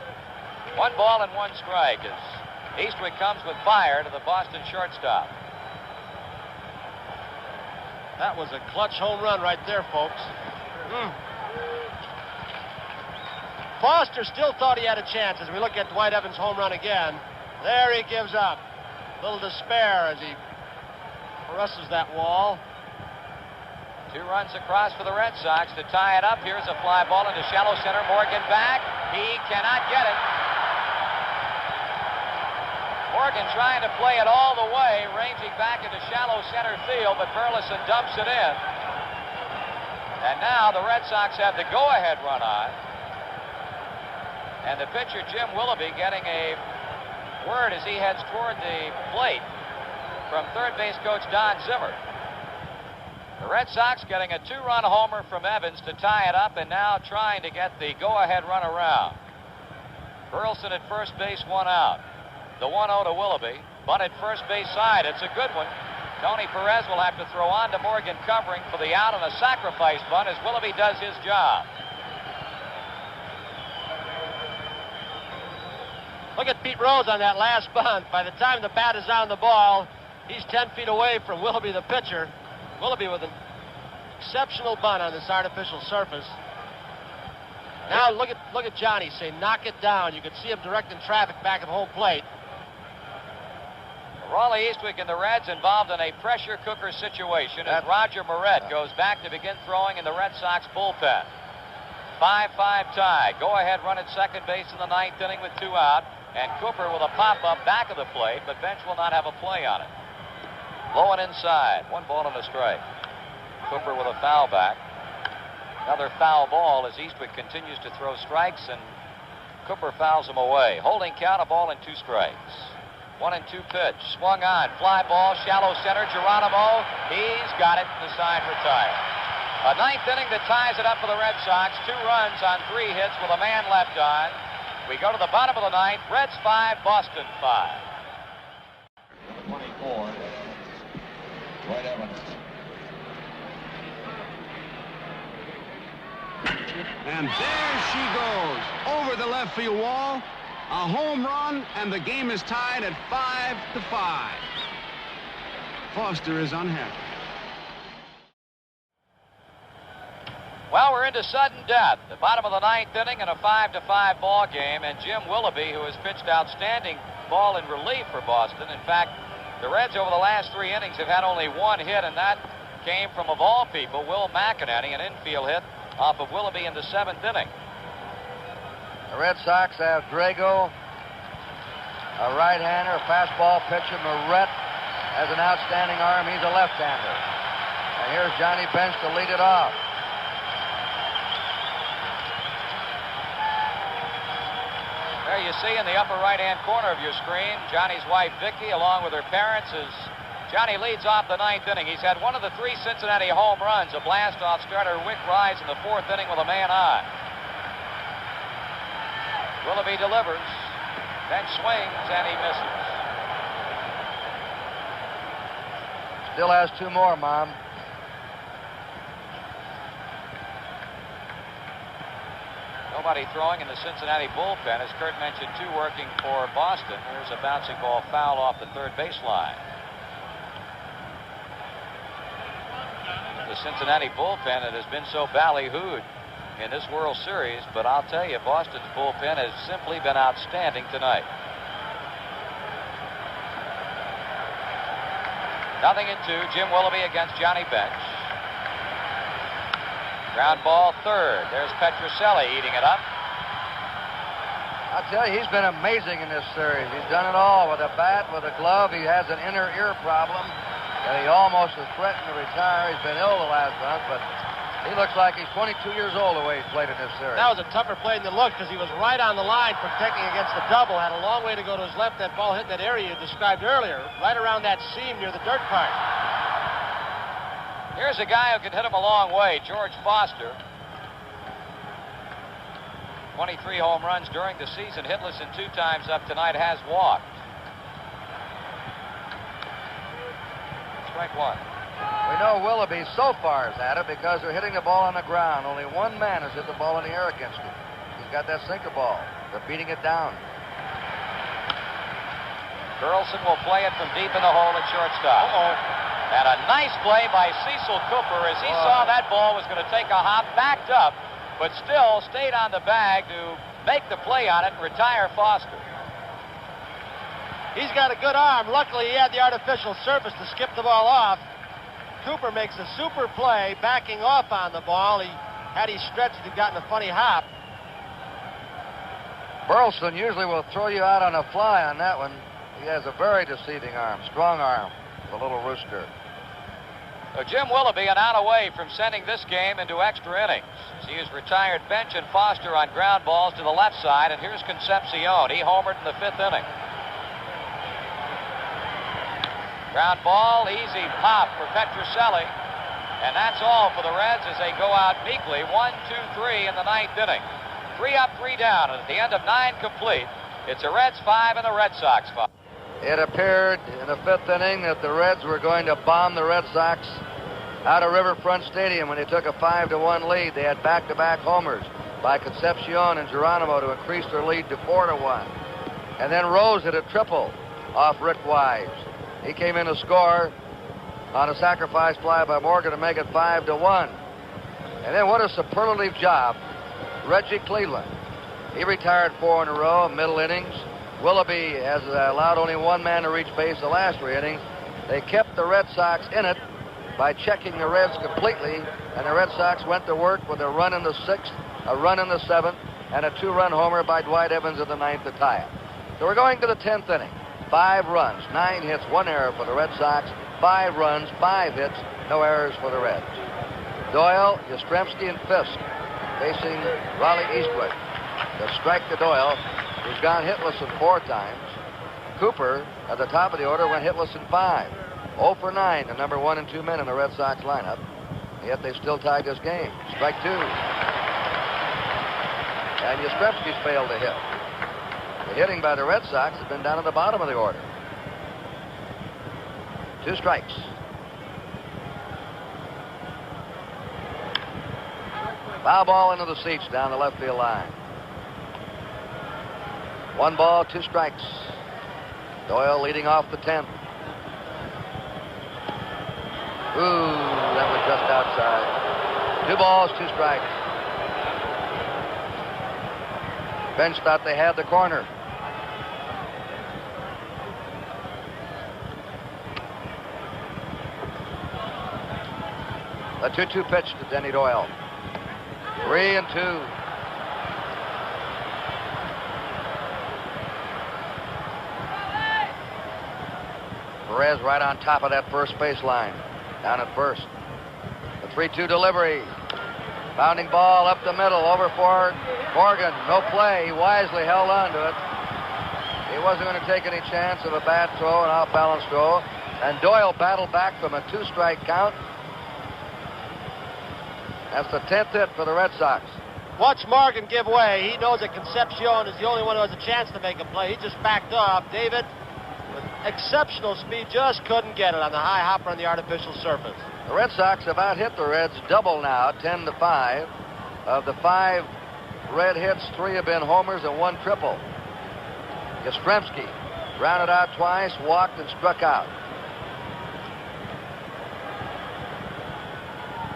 1 ball and 1 strike as Eastwick comes with fire to the Boston shortstop. That was a clutch home run right there, folks. Foster still thought he had a chance as we look at Dwight Evans' home run again. There he gives up. A little despair as he presses that wall. 2 runs across for the Red Sox to tie it up. Here's a fly ball into shallow center. Morgan back. He cannot get it. Morgan trying to play it all the way, ranging back into shallow center field, but Burleson dumps it in. And now the Red Sox have the go-ahead run on. And the pitcher, Jim Willoughby, getting a word as he heads toward the plate from third base coach Don Zimmer. The Red Sox getting a 2-run homer from Evans to tie it up, and now trying to get the go-ahead run around. Burleson at first base, 1 out. The 1-0 to Willoughby. Bunt at first base side. It's a good one. Tony Perez will have to throw on to Morgan covering for the out on a sacrifice bunt as Willoughby does his job. Look at Pete Rose on that last bunt. By the time the bat is on the ball, he's 10 feet away from Willoughby, the pitcher. Willoughby with an exceptional bunt on this artificial surface. Now look at Johnny say, knock it down. You can see him directing traffic back at home plate. Raleigh Eastwick and the Reds involved in a pressure cooker situation as Roger Moret goes back to begin throwing in the Red Sox bullpen. 5-5 tie. Go-ahead run at second base in the 9th inning with 2 out. And Cooper with a pop-up back of the plate, but Bench will not have a play on it. Low and inside. 1 ball and a strike. Cooper with a foul back. Another foul ball as Eastwick continues to throw strikes, and Cooper fouls him away. Holding count, a ball and 2 strikes. 1-2 pitch. Swung on. Fly ball, shallow center. Geronimo. He's got it. The side retired. A 9th inning that ties it up for the Red Sox. 2 runs on 3 hits with a man left on. We go to the bottom of the 9th. Reds 5, Boston 5. 24, Dwight Evans. And there she goes, over the left field wall. A home run, and the game is tied at 5-5. Foster is unhappy. Well, we're into sudden death. The bottom of the 9th inning in a 5-5 ball game, and Jim Willoughby, who has pitched outstanding ball in relief for Boston. In fact, the Reds over the last 3 innings have had only 1 hit, and that came from, of all people, Will McInerney, an infield hit off of Willoughby in the 7th inning. The Red Sox have Drago, a right-hander, a fastball pitcher. Moret has an outstanding arm. He's a left-hander. And here's Johnny Bench to lead it off. There you see in the upper right-hand corner of your screen, Johnny's wife, Vicki, along with her parents, as Johnny leads off the 9th inning. He's had 1 of the 3 Cincinnati home runs, a blast-off starter, Wick Rise, in the 4th inning with a man on. Willoughby delivers, Bench swings, and he misses. Still has 2 more, Mom. Nobody throwing in the Cincinnati bullpen. As Kurt mentioned, 2 working for Boston. Here's a bouncing ball foul off the third baseline. The Cincinnati bullpen that has been so ballyhooed in this World Series, but I'll tell you, Boston's bullpen has simply been outstanding tonight. 0-2, Jim Willoughby against Johnny Bench. Ground ball third. There's Petrocelli eating it up. I'll tell you, he's been amazing in this series. He's done it all with a bat, with a glove. He has an inner ear problem, and he almost has threatened to retire. He's been ill the last month, but he looks like he's 22 years old the way he's played in this series. That was a tougher play than it looked because he was right on the line protecting against the double. Had a long way to go to his left. That ball hit that area you described earlier, right around that seam near the dirt part. Here's a guy who can hit him a long way, George Foster. 23 home runs during the season, hitless and 2 times up tonight, has walked. Strike 1. We know Willoughby so far has had it because they're hitting the ball on the ground. Only 1 man has hit the ball in the air against him. He's got that sinker ball. They're beating it down. Burleson will play it from deep in the hole at shortstop. And a nice play by Cecil Cooper as he saw that ball was going to take a hop, backed up, but still stayed on the bag to make the play on it and retire Foster. He's got a good arm. Luckily, he had the artificial surface to skip the ball off. Cooper makes a super play, backing off on the ball. Had he stretched, he'd gotten a funny hop. Burleson usually will throw you out on a fly on that one. He has a very deceiving arm, strong arm, the little rooster. Jim Willoughby an out away from sending this game into extra innings. He has retired Bench and Foster on ground balls to the left side, and here's Concepcion. He homered in the 5th inning. Ground ball, easy pop for Petrocelli, and that's all for the Reds as they go out meekly, 1, 2, 3 in the 9th inning. 3 up, 3 down, and at the end of 9 complete, it's the Reds 5 and the Red Sox 5. It appeared in the 5th inning that the Reds were going to bomb the Red Sox out of Riverfront Stadium when they took a 5-1 lead. They had back-to-back homers by Concepcion and Geronimo to increase their lead to 4-1. And then Rose hit a triple off Rick Wise. He came in to score on a sacrifice fly by Morgan to make it 5-1. And then what a superlative job, Reggie Cleveland. He retired 4 in a row, middle innings. Willoughby has allowed only one man to reach base the last 3 innings. They kept the Red Sox in it by checking the Reds completely, and the Red Sox went to work with a run in the 6th, a run in the 7th, and a 2-run homer by Dwight Evans in the 9th to tie it. So we're going to the 10th inning. 5 runs, 9 hits, 1 error for the Red Sox. 5 runs, 5 hits, no errors for the Reds. Doyle, Yastrzemski, and Fisk facing Raleigh Eastwood. To strike to Doyle, who's gone hitless in 4 times. Cooper, at the top of the order, went hitless in 5. 0 for 9, the number 1 and 2 men in the Red Sox lineup. Yet they still tied this game. Strike 2. And Yastrzemski's failed to hit. The hitting by the Red Sox has been down at the bottom of the order. 2 strikes. Foul ball into the seats down the left field line. 1 ball, 2 strikes. Doyle leading off the 10th. Ooh, that was just outside. 2 balls, 2 strikes. Bench thought they had the corner. A 2-2 pitch to Denny Doyle. 3-2. Perez right on top of that first baseline. Down at first. The 3-2 delivery. Bounding ball up the middle, over for Morgan. No play. He wisely held on to it. He wasn't going to take any chance of a bad throw, an off-balance throw. And Doyle battled back from a 2-strike count. That's the 10th hit for the Red Sox. Watch Morgan give way. He knows that Concepcion is the only one who has a chance to make a play. He just backed off. David, with exceptional speed, just couldn't get it on the high hopper on the artificial surface. The Red Sox have out-hit the Reds double now, 10-5. Of the 5 Red hits, 3 have been homers and 1 triple. Yastrzemski grounded out twice, walked and struck out.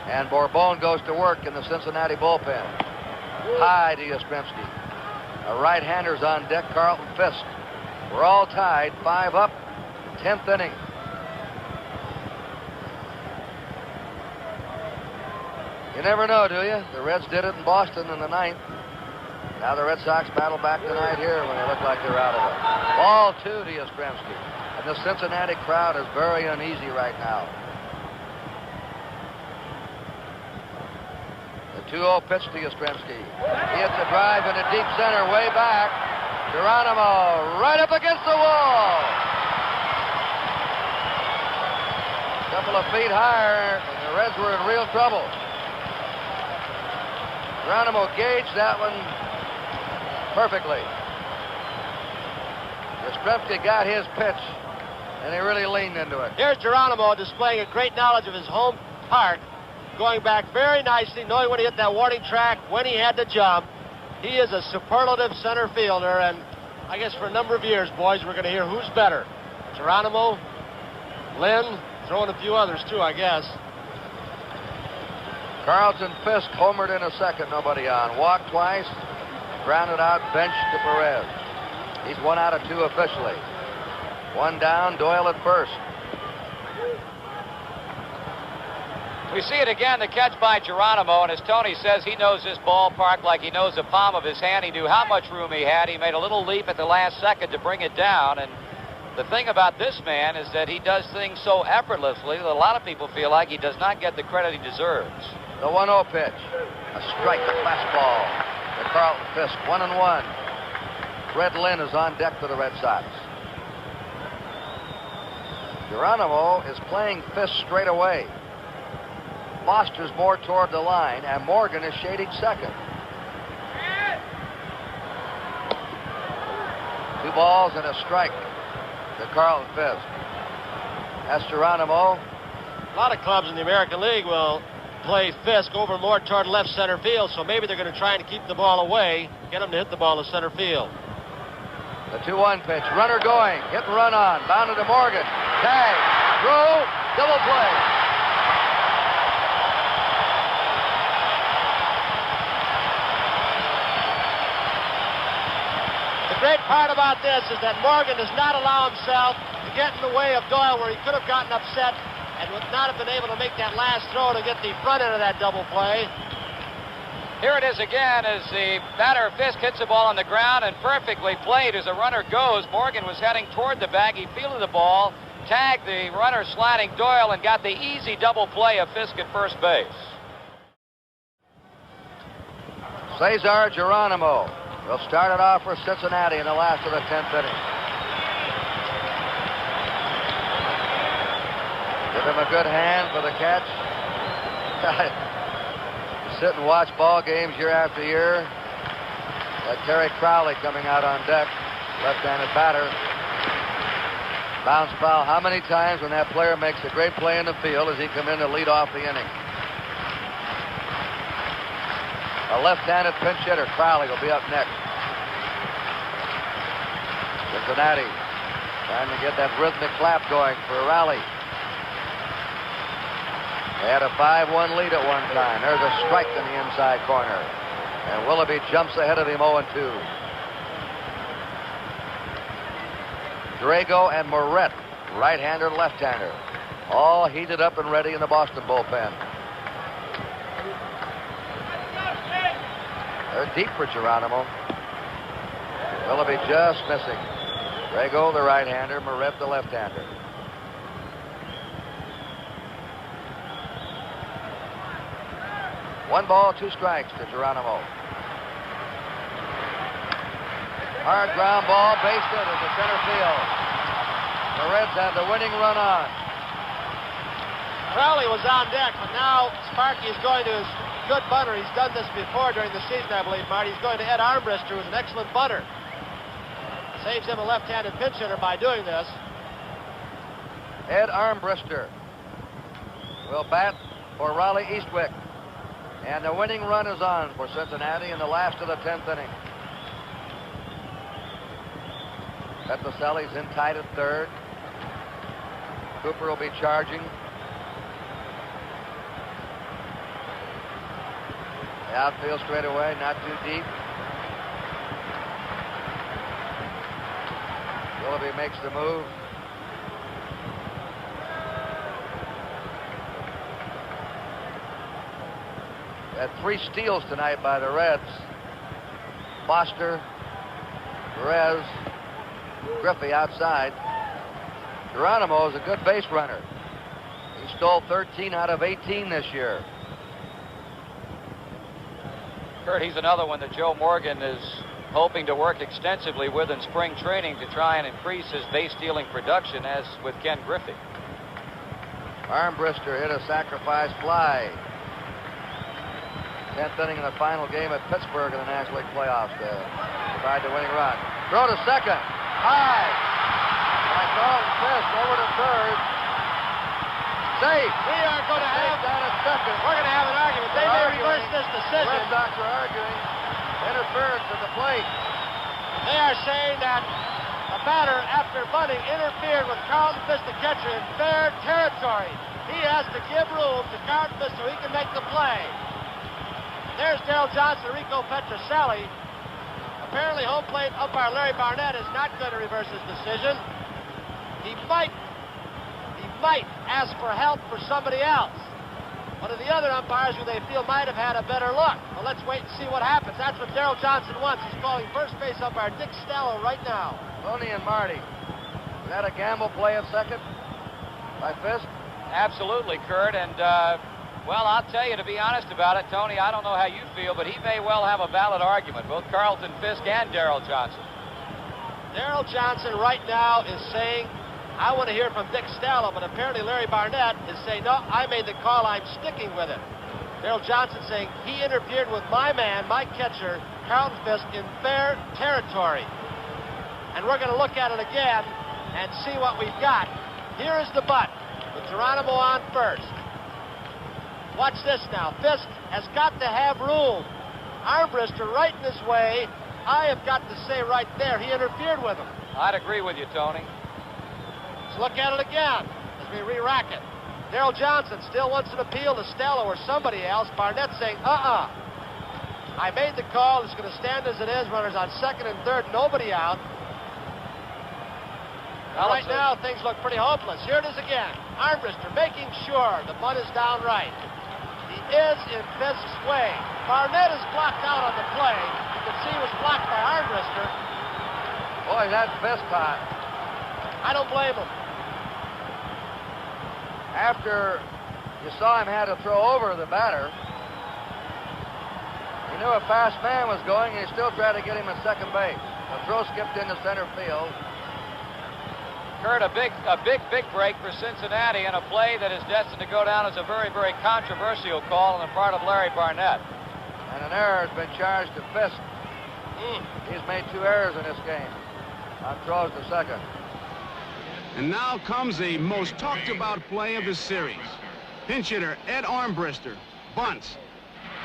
And Bourbon goes to work in the Cincinnati bullpen. High to Yastrzemski. A right-hander's on deck, Carlton Fisk. We're all tied, 5 up, 10th inning. You never know, do you? The Reds did it in Boston in the 9th. Now the Red Sox battle back tonight here when they look like they're out of it. Ball 2 to Yastrzemski. And the Cincinnati crowd is very uneasy right now. The 2-0 pitch to Yastrzemski. He hits a drive into deep center, way back. Geronimo right up against the wall. A couple of feet higher, and the Reds were in real trouble. Geronimo gauged that one perfectly. Yastrzemski got his pitch, and he really leaned into it. Here's Geronimo displaying a great knowledge of his home park, going back very nicely, knowing when he hit that warning track, when he had to jump. He is a superlative center fielder, and I guess for a number of years, boys, we're going to hear who's better. Geronimo, Lynn, throwing a few others too, I guess. Carlton Fisk homered in a second, nobody on. Walked twice, grounded out, bench to Perez. He's 1 out of 2 officially. 1 down, Doyle at first. We see it again, the catch by Geronimo, and as Tony says, he knows this ballpark like he knows the palm of his hand. He knew how much room he had. He made a little leap at the last second to bring it down, and The thing about this man is that he does things so effortlessly that a lot of people feel like he does not get the credit he deserves. The 1-0 pitch. A strike, a fastball. The Carlton Fisk, 1-1. Fred Lynn is on deck for the Red Sox. Geronimo is playing Fisk straight away. Foster's more toward the line, and Morgan is shading second. 2 balls and a strike to Carlton Fisk. That's Geronimo. A lot of clubs in the American League will play Fisk over more toward left center field, so maybe they're going to try and keep the ball away, get him to hit the ball to center field. The 2-1 pitch. Runner going. Hit and run on. Bounded to Morgan. Tag. Throw. Double play. The great part about this is that Morgan does not allow himself to get in the way of Doyle where he could have gotten upset and would not have been able to make that last throw to get the front end of that double play. Here it is again as the batter Fisk hits the ball on the ground and perfectly played as the runner goes. Morgan was heading toward the bag. He fielded the ball, tagged the runner sliding Doyle, and got the easy double play of Fisk at first base. Cesar Geronimo will start it off for Cincinnati in the last of the 10th inning. Give him a good hand for the catch. Sit and watch ball games year after year. Terry Crowley coming out on deck, left-handed batter. Bounce foul. How many times when that player makes a great play in the field does he come in to lead off the inning? A left-handed pinch hitter, Crowley, will be up next. Cincinnati trying to get that rhythmic clap going for a rally. They had a 5-1 lead at one time. There's a strike in the inside corner. And Willoughby jumps ahead of him 0-2. Drago and Moret, right-hander, left-hander, all heated up and ready in the Boston bullpen. They're deep for Geronimo. Willoughby just missing. Drago, the right-hander, Moret, the left-hander. 1 ball, 2 strikes to Geronimo. Hard ground ball, base hit into center field. The Reds have the winning run on. Crowley was on deck, but now Sparky is going to his good bunter. He's done this before during the season, I believe, Marty. He's going to Ed Armbrister, who's an excellent bunter. Saves him a left-handed pinch hitter by doing this. Ed Armbrister will bat for Raleigh Eastwick. And the winning run is on for Cincinnati in the last of the 10th inning. Petrocelli's in tight at third. Cooper will be charging. The outfield straightaway, not too deep. Willoughby makes the move. Had 3 steals tonight by the Reds. Foster, Perez, Griffey outside. Geronimo is a good base runner. He stole 13 out of 18 this year. Kurt, he's another one that Joe Morgan is hoping to work extensively with in spring training to try and increase his base stealing production, as with Ken Griffey. Armbrister hit a sacrifice fly. 10th inning in the final game at Pittsburgh in the National League playoffs to provide the winning run. Throw to second. High. By Carlton Fisk over to third. Safe. We are going to have down at second. We're going to have an argument. They may reverse this decision. The Red Sox are arguing interference at the plate. They are saying that the batter, after bunting, interfered with Carlton Fisk, the catcher, in fair territory. He has to give room to Carlton Fisk so he can make the play. There's Darrell Johnson, Rico Petrocelli. Apparently, home plate umpire Larry Barnett is not going to reverse his decision. He might ask for help for somebody else. One of the other umpires who they feel might have had a better look. Well, let's wait and see what happens. That's what Darrell Johnson wants. He's calling first base umpire Dick Stallo right now. Tony and Marty, Is that a gamble play at second by Fisk? Absolutely, Kurt. And, well, I'll tell you, to be honest about it, Tony, I don't know how you feel, but he may well have a valid argument, both Carlton Fisk and Darrell Johnson. Darrell Johnson right now is saying, I want to hear from Dick Stallo, but apparently Larry Barnett is saying, no, I made the call, I'm sticking with it. Darrell Johnson saying he interfered with my man, my catcher, Carlton Fisk, in fair territory. And we're going to look at it again and see what we've got. Here is the butt, with Geronimo on first. Watch this now. Fisk has got to have room. Armbruster right in his way. I have got to say right there, he interfered with him. I'd agree with you, Tony. Let's look at it again as we re-rack it. Darrell Johnson still wants an appeal to Stella or somebody else. Barnett saying, I made the call. It's going to stand as it is. Runners on second and third. Nobody out. Right now, things look pretty hopeless. Here it is again. Armbruster making sure the butt is down right. He is in Fisk's way. Barnett is blocked out on the play. You can see he was blocked by Armbruster. Boy, that's Fisk hot. I don't blame him. After you saw him had to throw over the batter, he knew a fast man was going, and he still tried to get him at second base. The throw skipped into center field. Kurt, a big break for Cincinnati in a play that is destined to go down as a very, very controversial call on the part of Larry Barnett. And an error has been charged to Fisk. He's made 2 errors in this game. On throws to second. And now comes the most talked about play of the series. Pinch hitter Ed Armbruster bunts.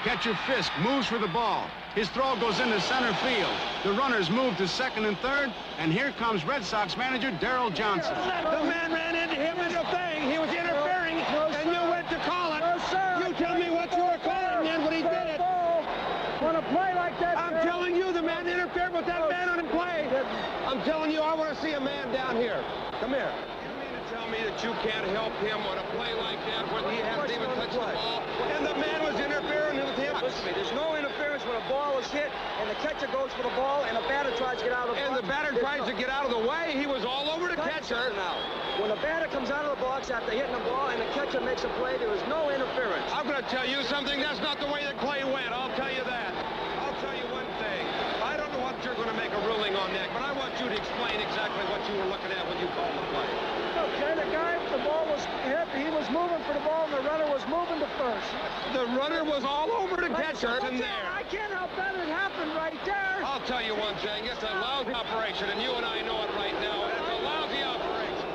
Catcher Fisk moves for the ball. His throw goes into center field. The runners move to second and third, and here comes Red Sox manager Darrell Johnson. The man ran into him in the thing. He was interfering, and you went to call it. You tell me what you were calling, man, when he did it. On a play like that, I'm telling you, the man interfered with that man on the play. I'm telling you, I want to see a man down here. Come here. You mean to tell me that you can't help him on a play like that when he hasn't even touched the ball, and the man was interfering with him? Listen to me, there's no interference when a ball is hit, and the catcher goes for the ball, and the batter tries to get out of the box. And the batter tries to get out of the way. He was all over the catcher. Now, when the batter comes out of the box after hitting the ball, and the catcher makes a play, there is no interference. I'm going to tell you something. That's not the way the play went. I'll tell you that. I'll tell you one thing. I don't know what you're going to make a ruling on that, but I want you to explain exactly what you were looking at when you called the play. Okay, the ball was hit. He was moving for the ball, and the runner was moving to first. The runner was all over the catcher in there. I can't help that. It happened right there. I'll tell you one thing. It's a lousy operation, and you and I know it right now. It's a lousy operation.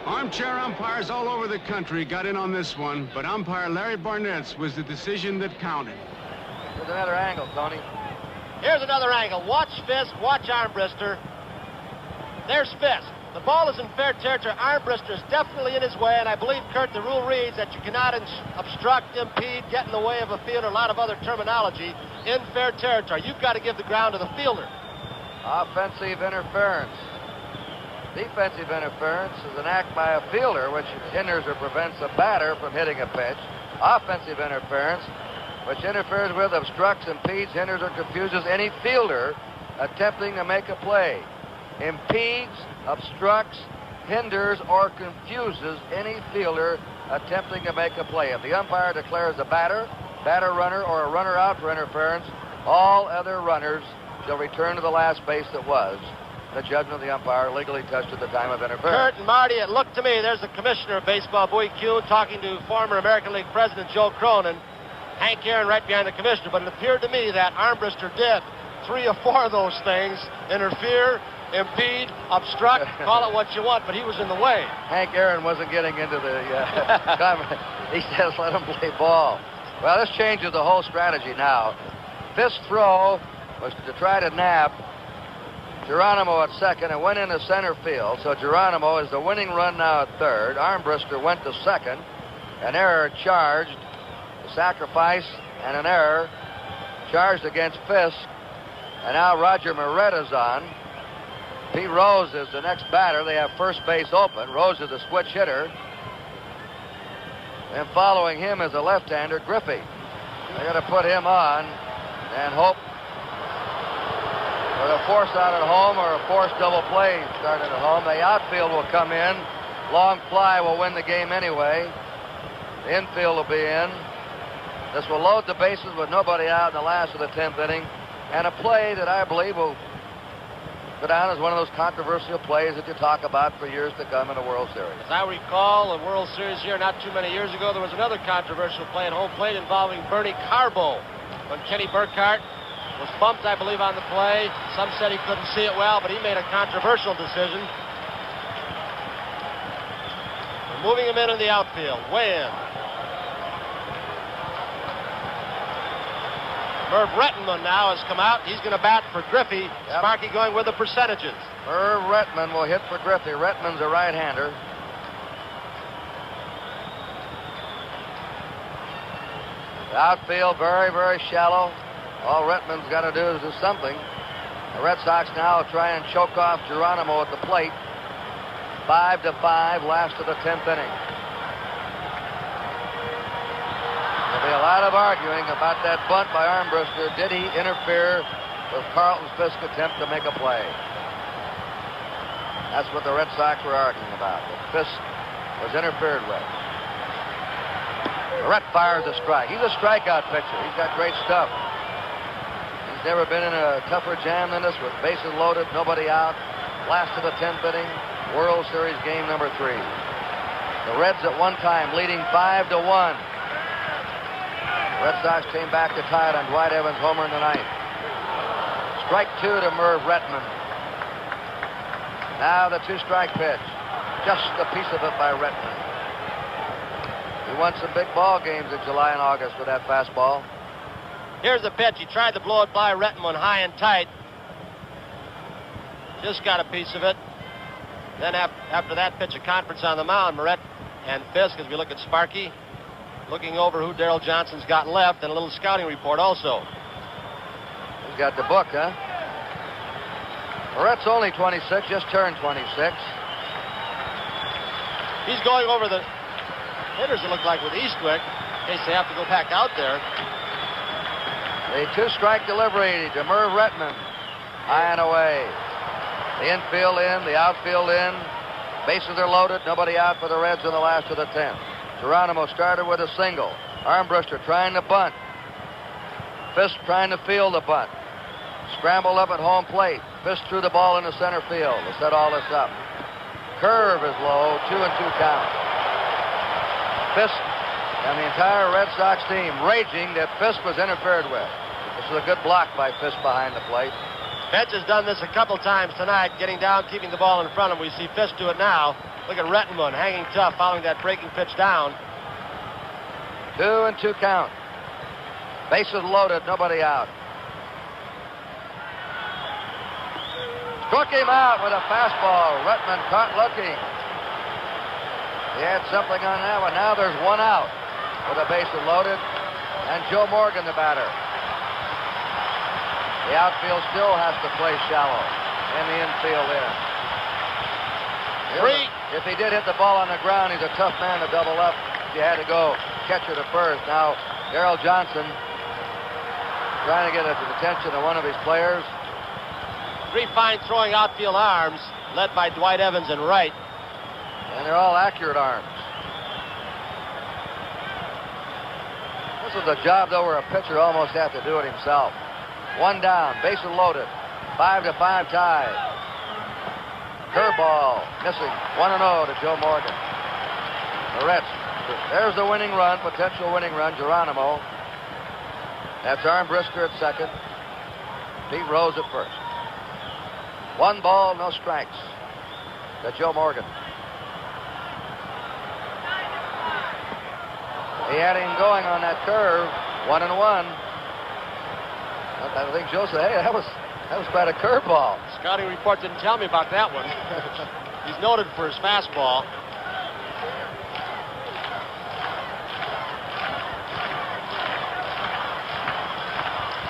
Armchair umpires all over the country got in on this one, but umpire Larry Barnett's was the decision that counted. Here's another angle, Tony. Here's another angle. Watch Fisk, watch Armbruster. There's Fisk. The ball is in fair territory. Armbruster is definitely in his way, and I believe, Kurt, the rule reads that you cannot obstruct, impede, get in the way of a fielder, a lot of other terminology, in fair territory. You've got to give the ground to the fielder. Offensive interference. Defensive interference is an act by a fielder which hinders or prevents a batter from hitting a pitch. Offensive interference, which interferes with, obstructs, impedes, hinders, or confuses any fielder attempting to make a play. Impedes, obstructs, hinders, or confuses any fielder attempting to make a play. If the umpire declares a batter runner, or a runner out for interference, all other runners shall return to the last base that was the judgment of the umpire legally touched at the time of interference. Kurt and Marty, it looked to me, there's the commissioner of baseball, Bowie Kuhn, talking to former American League President Joe Cronin. Hank Aaron right behind the commissioner, but it appeared to me that Armbruster did 3 or 4 of those things: interfere, impede, obstruct, call it what you want, but he was in the way. Hank Aaron wasn't getting into the comment. He says let him play ball. Well, this changes the whole strategy now. This throw was to try to nab Geronimo at second and went into center field, so Geronimo is the winning run now at third. Armbruster went to second. An error charged, a sacrifice, and an error charged against Fisk. And now Roger Moretta's on. Pete Rose is the next batter. They have first base open. Rose is the switch hitter. And following him is a left-hander, Griffey. They're going to put him on and hope with a force out at home or a force double play started at home. The outfield will come in. Long fly will win the game anyway. The infield will be in. This will load the bases with nobody out in the last of the 10th inning. And a play that I believe will go down as one of those controversial plays that you talk about for years to come in a World Series. As I recall, the World Series here not too many years ago, there was another controversial play at home plate involving Bernie Carbo when Kenny Burkhart was bumped, I believe, on the play. Some said he couldn't see it well, but he made a controversial decision. We're moving him in the outfield, way in. Merv Rettenman now has come out. He's going to bat for Griffey. Yep. Sparky going with the percentages. Merv Rettenman will hit for Griffey. Rettenman's a right-hander. The outfield very, very shallow. All Rettenman's got to do is do something. The Red Sox now will try and choke off Geronimo at the plate. 5-5, last of the 10th inning. There'll be a lot of arguing about that bunt by Armbruster. Did he interfere with Carlton's Fisk attempt to make a play? That's what the Red Sox were arguing about. That Fisk was interfered with. Barrett fires a strike. He's a strikeout pitcher. He's got great stuff. He's never been in a tougher jam than this with bases loaded, nobody out. Last of the 10th inning, World Series game number 3. The Reds at one time leading 5-1. Red Sox came back to tie it on Dwight Evans' homer in the 9th. Strike 2 to Merv Rettenman. Now the 2-strike pitch. Just a piece of it by Rettenman. He won some big ball games in July and August with that fastball. Here's the pitch. He tried to blow it by Rettenman high and tight. Just got a piece of it. Then after that pitch, a conference on the mound. Moret and Fisk, as we look at Sparky, looking over who Darrell Johnson's got left, and a little scouting report also. He's got the book, huh? Moret's only 26, just turned 26. He's going over the hitters, it looked like, with Eastwick, in case they have to go back out there. The 2-strike delivery to Merv Rettenman. High and away. The infield in, the outfield in. Bases are loaded, nobody out for the Reds in the last of the 10th. Geronimo started with a single. Armbruster trying to bunt. Fisk trying to field the bunt. Scrambled up at home plate. Fisk threw the ball into center field to set all this up. Curve is low, 2-2 count. Fisk and the entire Red Sox team raging that Fisk was interfered with. This is a good block by Fisk behind the plate. Fetch has done this a couple times tonight, getting down, keeping the ball in front of him. We see Fisk do it now. Look at Rettenman hanging tough following that breaking pitch down. 2-2 count. Bases loaded, nobody out. Struck him out with a fastball. Rettenman caught looking. He had something on that one. Now there's one out with the bases loaded. And Joe Morgan, the batter. The outfield still has to play shallow. And the infield in. If he did hit the ball on the ground, he's a tough man to double up. He had to go catcher to first. Now, Darrell Johnson trying to get the attention of one of his players. 3 fine throwing outfield arms, led by Dwight Evans in right. And they're all accurate arms. This is a job, though, where a pitcher almost has to do it himself. One down, bases loaded. 5-5 tie. Curveball, missing. 1-0 to Joe Morgan. The Reds. There's the winning run, potential winning run, Geronimo. That's Armbruster at second. Pete Rose at first. 1 ball, no strikes to Joe Morgan. He had him going on that curve, 1-1. I think Joe said, hey, that was quite a curveball. Scouting report didn't tell me about that one. He's noted for his fastball.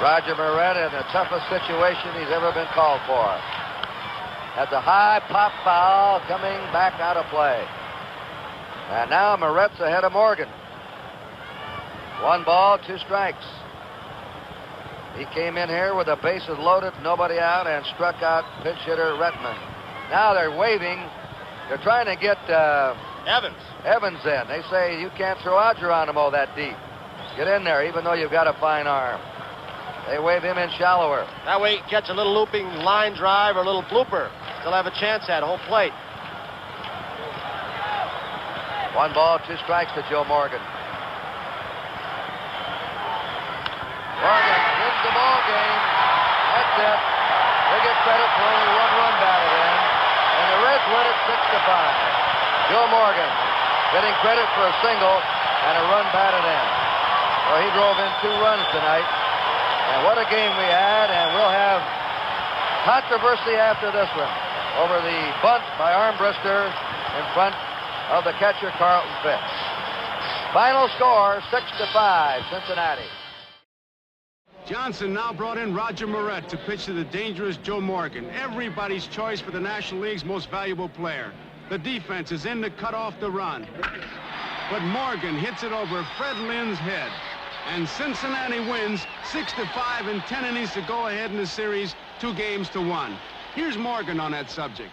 Roger Moret in the toughest situation he's ever been called for. That's a high pop foul coming back out of play. And now Moret's ahead of Morgan. 1 ball, 2 strikes. He came in here with the bases loaded, nobody out, and struck out pinch hitter Retman. Now they're waving. They're trying to get Evans in. They say you can't throw out Geronimo that deep. Get in there, even though you've got a fine arm. They wave him in shallower. That way he can catch a little looping line drive or a little blooper. Still have a chance at home plate. 1 ball, 2 strikes to Joe Morgan. Morgan wins the ball game. That's it. They get credit for only 1 run batted in. And the Reds win it 6-5. Joe Morgan getting credit for a single and a run batted in. Well, he drove in 2 runs tonight. And what a game we had, and we'll have controversy after this one over the bunt by Armbruster in front of the catcher, Carlton Fitz. Final score, 6-5, Cincinnati. Johnson now brought in Roger Moret to pitch to the dangerous Joe Morgan, everybody's choice for the National League's most valuable player. The defense is in to cut off the run. But Morgan hits it over Fred Lynn's head. And Cincinnati wins 6-5 in 10 innings to go ahead in the series, 2-1. Here's Morgan on that subject.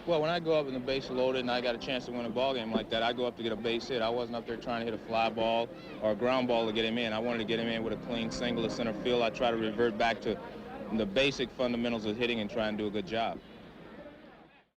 Well, when I go up and the base loaded and I got a chance to win a ball game like that, I go up to get a base hit. I wasn't up there trying to hit a fly ball or a ground ball to get him in. I wanted to get him in with a clean single to center field. I try to revert back to the basic fundamentals of hitting and try and do a good job.